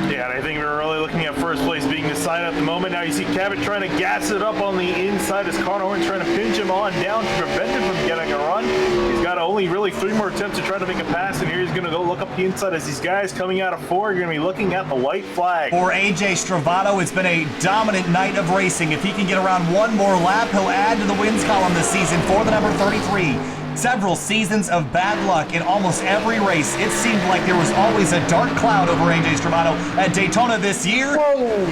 Yeah, and I think we're really looking at first place being decided at the moment. Now you see Cabot trying to gas it up on the inside as Connor Horn's trying to pinch him on down to prevent him from getting a run. He's got only really 3 more attempts to try to make a pass, and here he's going to go look up the inside as these guys coming out of 4. You're going to be looking at the white flag. For AJ Stravato, it's been a dominant night of racing. If he can get around 1 more lap, he'll add to the wins column this season for the number 33. Several seasons of bad luck in almost every race. It seemed like there was always a dark cloud over AJ Stravato. At Daytona this year,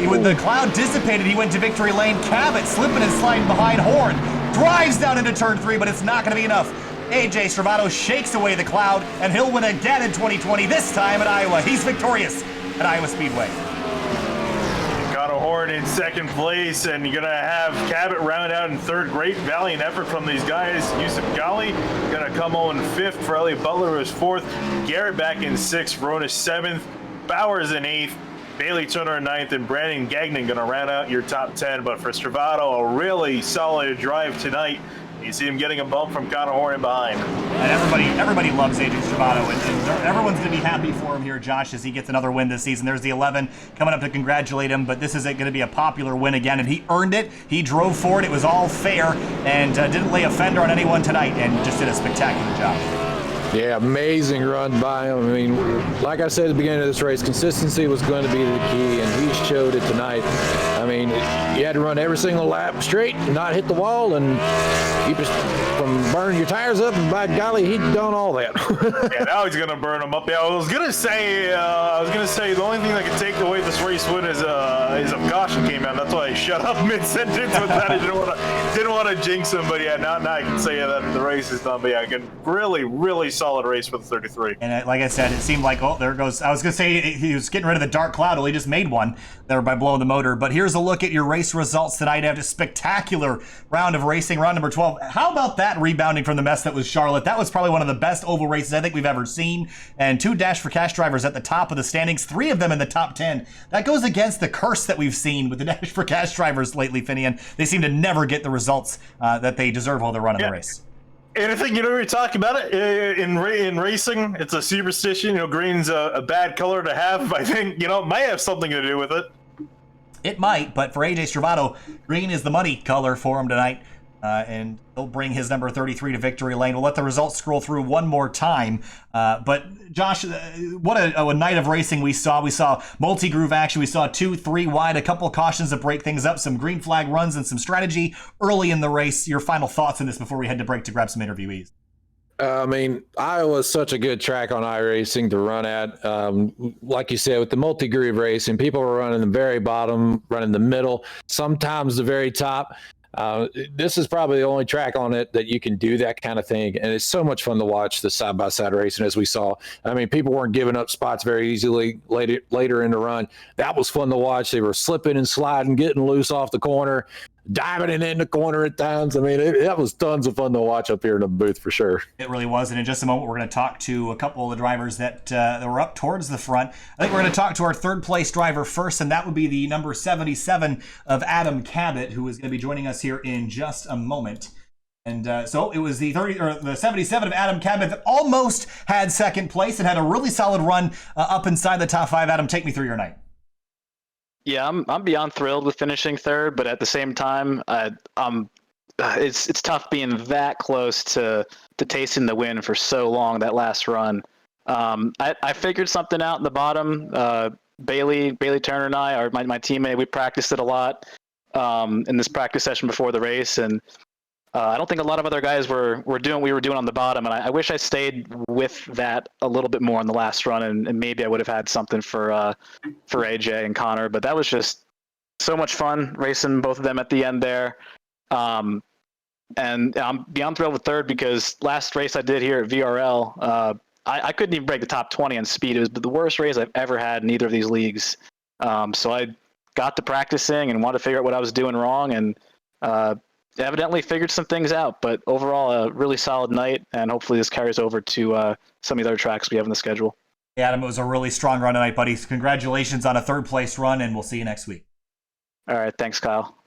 when the cloud dissipated, he went to victory lane. Cabot slipping and sliding behind Horn. Drives down into turn 3, but it's not going to be enough. AJ Stravato shakes away the cloud, and he'll win again in 2020, this time at Iowa. He's victorious at Iowa Speedway. Connor Horn in second place, and you're going to have Cabot round out in third. Great valiant effort from these guys. Yusuf Ghali going to come on fifth for Elliot Butler, who is fourth. Garrett back in sixth. Ronas seventh. Bowers in eighth. Bailey Turner in ninth, and Brandon Gagnon going to round out your top 10. But for Stravato, a really solid drive tonight. You see him getting a bump from Connor Horn in behind. And everybody loves AJ Stravato, and everyone's going to be happy for him here, Josh, as he gets another win this season. There's the 11 coming up to congratulate him, but this isn't going to be a popular win again, and he earned it. He drove forward. It was all fair, and didn't lay a fender on anyone tonight, and just did a spectacular job. Yeah, amazing run by him. I mean, like I said at the beginning of this race, consistency was going to be the key, and he showed it tonight. I mean, you had to run every single lap straight and not hit the wall and keep us from burning your tires up, and by golly, he'd done all that. Yeah, now he's going to burn them up. Yeah, I was going to say the only thing that could take away this race win is if caution came out. That's why I shut up mid-sentence with that. I didn't want to jinx him, but yeah, now I can say that the race is done. But yeah, again, really solid race for the 33. And like I said, it seemed like, oh, there goes. I was going to say he was getting rid of the dark cloud. Well, he just made one there by blowing the motor. But here's a look at your race results tonight after a spectacular round of racing, round number 12. How about that rebounding from the mess that was Charlotte? That was probably one of the best oval races I think we've ever seen. And 2 Dash for Cash drivers at the top of the standings, 3 of them in the top 10. That goes against the curse that we've seen with the Dash for Cash drivers lately, Finian. They seem to never get the results that they deserve while they're running the race. And I think, we're talking about it in racing. It's a superstition. Green's a bad color to have. I think, it might have something to do with it. It might, but for AJ Stravato, green is the money color for him tonight. And he'll bring his number 33 to victory lane. We'll let the results scroll through one more time. But Josh, what a night of racing we saw. We saw multi-groove action. We saw 2-3 wide, a couple of cautions to break things up, some green flag runs, and some strategy early in the race. Your final thoughts on this before we head to break to grab some interviewees. I mean, Iowa's such a good track on iRacing to run at. Like you said, with the multi-groove racing, people were running the very bottom, running the middle, sometimes the very top. This is probably the only track on it that you can do that kind of thing, and it's so much fun to watch the side-by-side racing as we saw. I mean, people weren't giving up spots very easily later in the run. That was fun to watch. They were slipping and sliding, getting loose off the corner, diving in the corner at times. I mean, that was tons of fun to watch up here in the booth for sure. It really was, and in just a moment, we're going to talk to a couple of the drivers that were up towards the front. I think we're going to talk to our third-place driver first, and that would be the number 77 of Adam Cabot, who is going to be joining us here in just a moment. And so it was the 77 of Adam Cabot that almost had second place and had a really solid run up inside the top 5. Adam, take me through your night. Yeah, I'm beyond thrilled with finishing third, but at the same time, it's tough being that close to tasting the win for so long, that last run. I figured something out in the bottom. Bailey Turner and I, my teammate, we practiced it a lot in this practice session before the race, and I don't think a lot of other guys were doing what we were doing on the bottom, and I wish I stayed with that a little bit more in the last run, and maybe I would have had something for AJ and Connor. But that was just so much fun racing both of them at the end there. And I'm beyond thrilled with third because last race I did here at VRL, I couldn't even break the top 20 on speed. It was the worst race I've ever had in either of these leagues. So I got to practicing and wanted to figure out what I was doing wrong, and evidently figured some things out. But overall, a really solid night, and hopefully this carries over to some of the other tracks we have in the schedule. Yeah, Adam, it was a really strong run tonight, buddy. Congratulations on a third-place run, and we'll see you next week. All right, thanks, Kyle.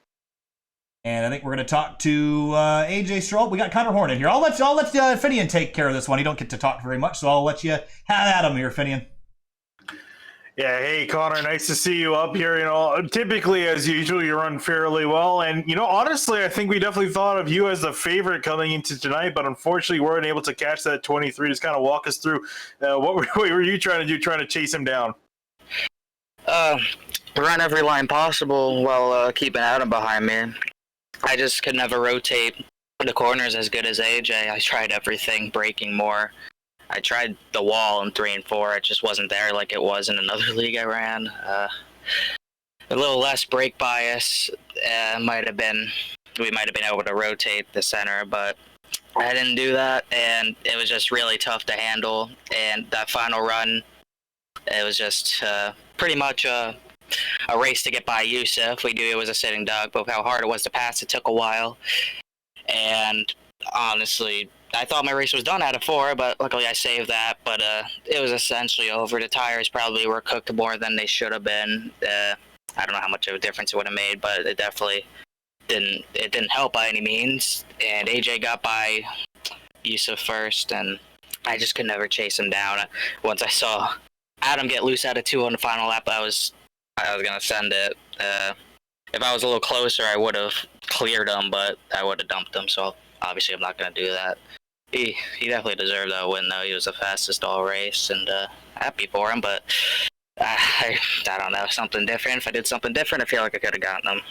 And I think we're going to talk to AJ Stroll. We got Connor Horn in here. I'll let Finian take care of this one. You don't get to talk very much, so I'll let you have Adam here, Finian. Yeah, hey Connor, nice to see you up here. Typically as usual, you run fairly well, and honestly, I think we definitely thought of you as the favorite coming into tonight, but unfortunately, weren't able to catch that 23. Just kind of walk us through what were you trying to do, trying to chase him down? Run every line possible while keeping Adam behind me. I just could never rotate the corners as good as AJ. I tried everything, braking more. I tried the wall in 3 and 4. It just wasn't there like it was in another league I ran. A little less brake bias. We might have been able to rotate the center, but I didn't do that, and it was just really tough to handle. And that final run, it was just pretty much a race to get by Yusuf. We knew it was a sitting duck, but how hard it was to pass, it took a while. And honestly, I thought my race was done out of 4, but luckily I saved that. But it was essentially over. The tires probably were cooked more than they should have been. I don't know how much of a difference it would have made, but it definitely didn't help by any means. And AJ got by Yusuf first, and I just could never chase him down. Once I saw Adam get loose out of 2 on the final lap, I was gonna send it. If I was a little closer, I would have cleared him, but I would have dumped him. So obviously, I'm not gonna do that. He definitely deserved that win, though. He was the fastest all race, and happy for him. But I don't know, something different. If I did something different, I feel like I could have gotten him.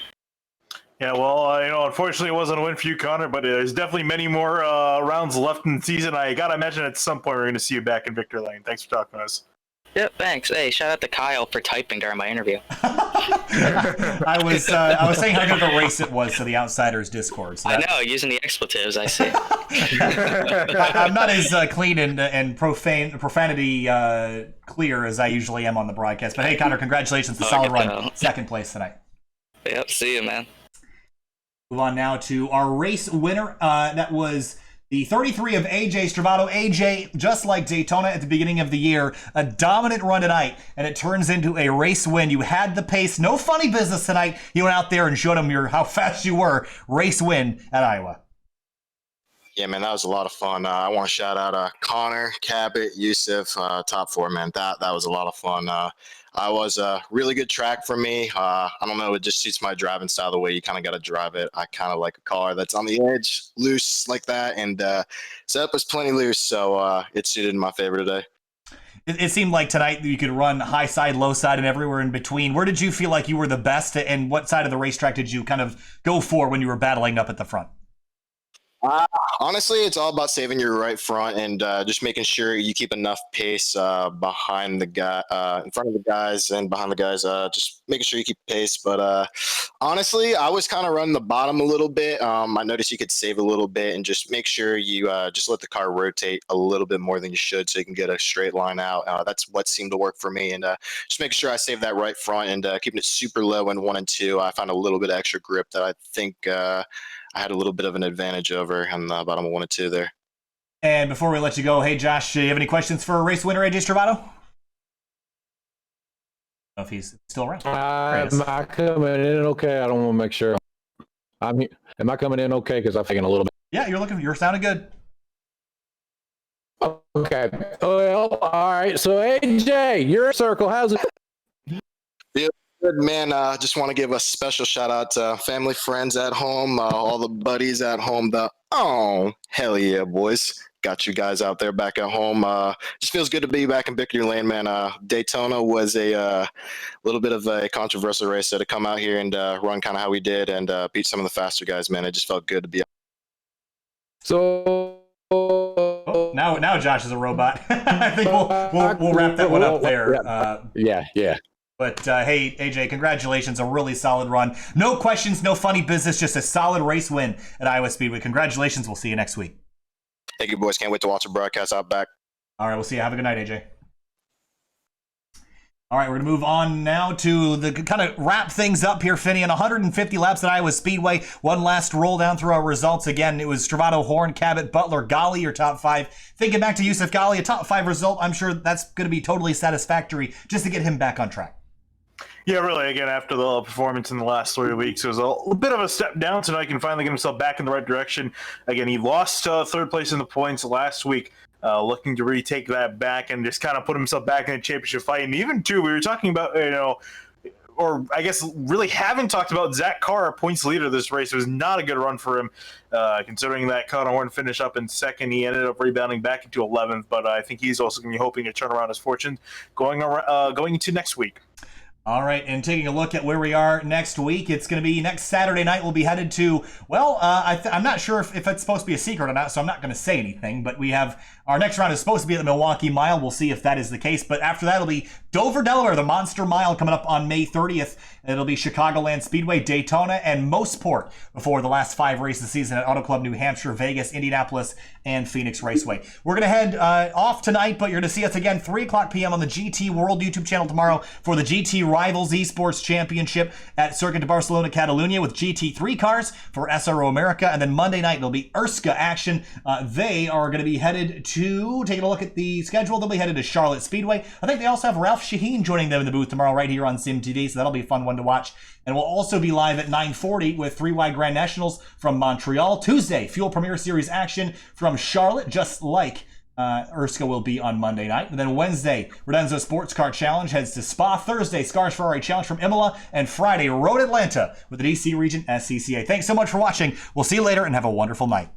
Yeah, well, unfortunately, it wasn't a win for you, Connor, but there's definitely many more rounds left in the season. I gotta imagine at some point we're gonna see you back in Victor Lane. Thanks for talking to us. Yep, thanks. Hey, shout out to Kyle for typing during my interview. I was saying how good of a race it was to the Outsiders Discord. So I know, using the expletives, I see. I'm not as clean and profanity clear as I usually am on the broadcast. But hey, Connor, congratulations. A solid run. Second place tonight. Yep, see you, man. Move on now to our race winner. That was the 33 of AJ Stravato. AJ, just like Daytona at the beginning of the year, a dominant run tonight, and it turns into a race win. You had the pace. No funny business tonight. You went out there and showed them how fast you were. Race win at Iowa. Yeah, man, that was a lot of fun. I want to shout out Connor, Cabot, Yusuf, top 4, man. That was a lot of fun. I was a really good track for me. I don't know, it just suits my driving style the way you kind of got to drive it. I kind of like a car that's on the edge, loose like that, and setup was plenty loose, so it suited my favor today. It seemed like tonight you could run high side, low side, and everywhere in between. Where did you feel like you were the best, and what side of the racetrack did you kind of go for when you were battling up at the front? Honestly, it's all about saving your right front and just making sure you keep enough pace behind the guy, in front of the guys and behind the guys. Just making sure you keep pace. But honestly, I was kind of running the bottom a little bit. I noticed you could save a little bit and just make sure you just let the car rotate a little bit more than you should, so you can get a straight line out. That's what seemed to work for me, and just making sure I save that right front and keeping it super low in 1 and 2. I found a little bit of extra grip that I think I had a little bit of an advantage over on the bottom of 1 and 2 there. And before we let you go, hey Josh, do you have any questions for race winner AJ Stravato? I don't know if he's still around. Am I coming in okay? I don't want to make sure. Am I coming in okay? Because I'm thinking a little bit. Yeah, you're sounding good. Okay. Well, all right. So AJ, your circle, how's it? Yeah. Good, man. Just want to give a special shout out to family, friends at home, all the buddies at home. Hell yeah, boys. Got you guys out there back at home. Just feels good to be back in Victory Lane, man. Daytona was a little bit of a controversial race, so to come out here and run kind of how we did and beat some of the faster guys, man, it just felt good to be. So now Josh is a robot. I think we'll wrap that one up there. Yeah. But hey, AJ, congratulations. A really solid run. No questions, no funny business, just a solid race win at Iowa Speedway. Congratulations. We'll see you next week. Thank you, boys. Can't wait to watch the broadcast out back. All right, we'll see you. Have a good night, AJ. All right, we're going to move on now to the kind of wrap things up here, Finney. In 150 laps at Iowa Speedway, one last roll down through our results. Again, it was Travato, Horn, Cabot, Butler, Gali, your top five. Thinking back to Yusuf Gali, a top five result, I'm sure that's going to be totally satisfactory just to get him back on track. Yeah, really. Again, after the performance in the last 3 weeks, it was a bit of a step down. So now he can finally get himself back in the right direction. Again, he lost third place in the points last week. Looking to retake that back and just kind of put himself back in a championship fight. And even, too, we were talking about, or I guess really haven't talked about Zach Carr, points leader of this race. It was not a good run for him, considering that Connor Horn finished up in second. He ended up rebounding back into 11th, but I think he's also going to be hoping to turn around his fortunes going into next week. All right, and taking a look at where we are next week, it's going to be next Saturday night. We'll be headed to, well, I'm not sure if it's supposed to be a secret or not, so I'm not going to say anything, but we have, our next round is supposed to be at the Milwaukee Mile. We'll see if that is the case, but after that, it'll be Dover, Delaware, the Monster Mile coming up on May 30th. It'll be Chicagoland Speedway, Daytona, and Mossport before the last 5 races of the season at Auto Club New Hampshire, Vegas, Indianapolis, and Phoenix Raceway. We're going to head off tonight, but you're going to see us again 3 o'clock p.m. on the GT World YouTube channel tomorrow for the GT Rivals Esports Championship at Circuit de Barcelona, Catalunya with GT3 cars for SRO America. And then Monday night, it'll be Erska action. They are going to be headed to, taking a look at the schedule, they'll be headed to Charlotte Speedway. I think they also have Ralph Shaheen joining them in the booth tomorrow right here on Sim TV, so that'll be a fun one to watch. And we'll also be live at 9:40 with 3Y Grand Nationals from Montreal. Tuesday, Fuel Premier Series action from Charlotte, just like Erska will be on Monday night. And then Wednesday, Rodenzo Sports Car Challenge heads to Spa. Thursday, Scars Ferrari Challenge from Imola. And Friday, Road Atlanta with the DC Region SCCA. Thanks so much for watching. We'll see you later and have a wonderful night.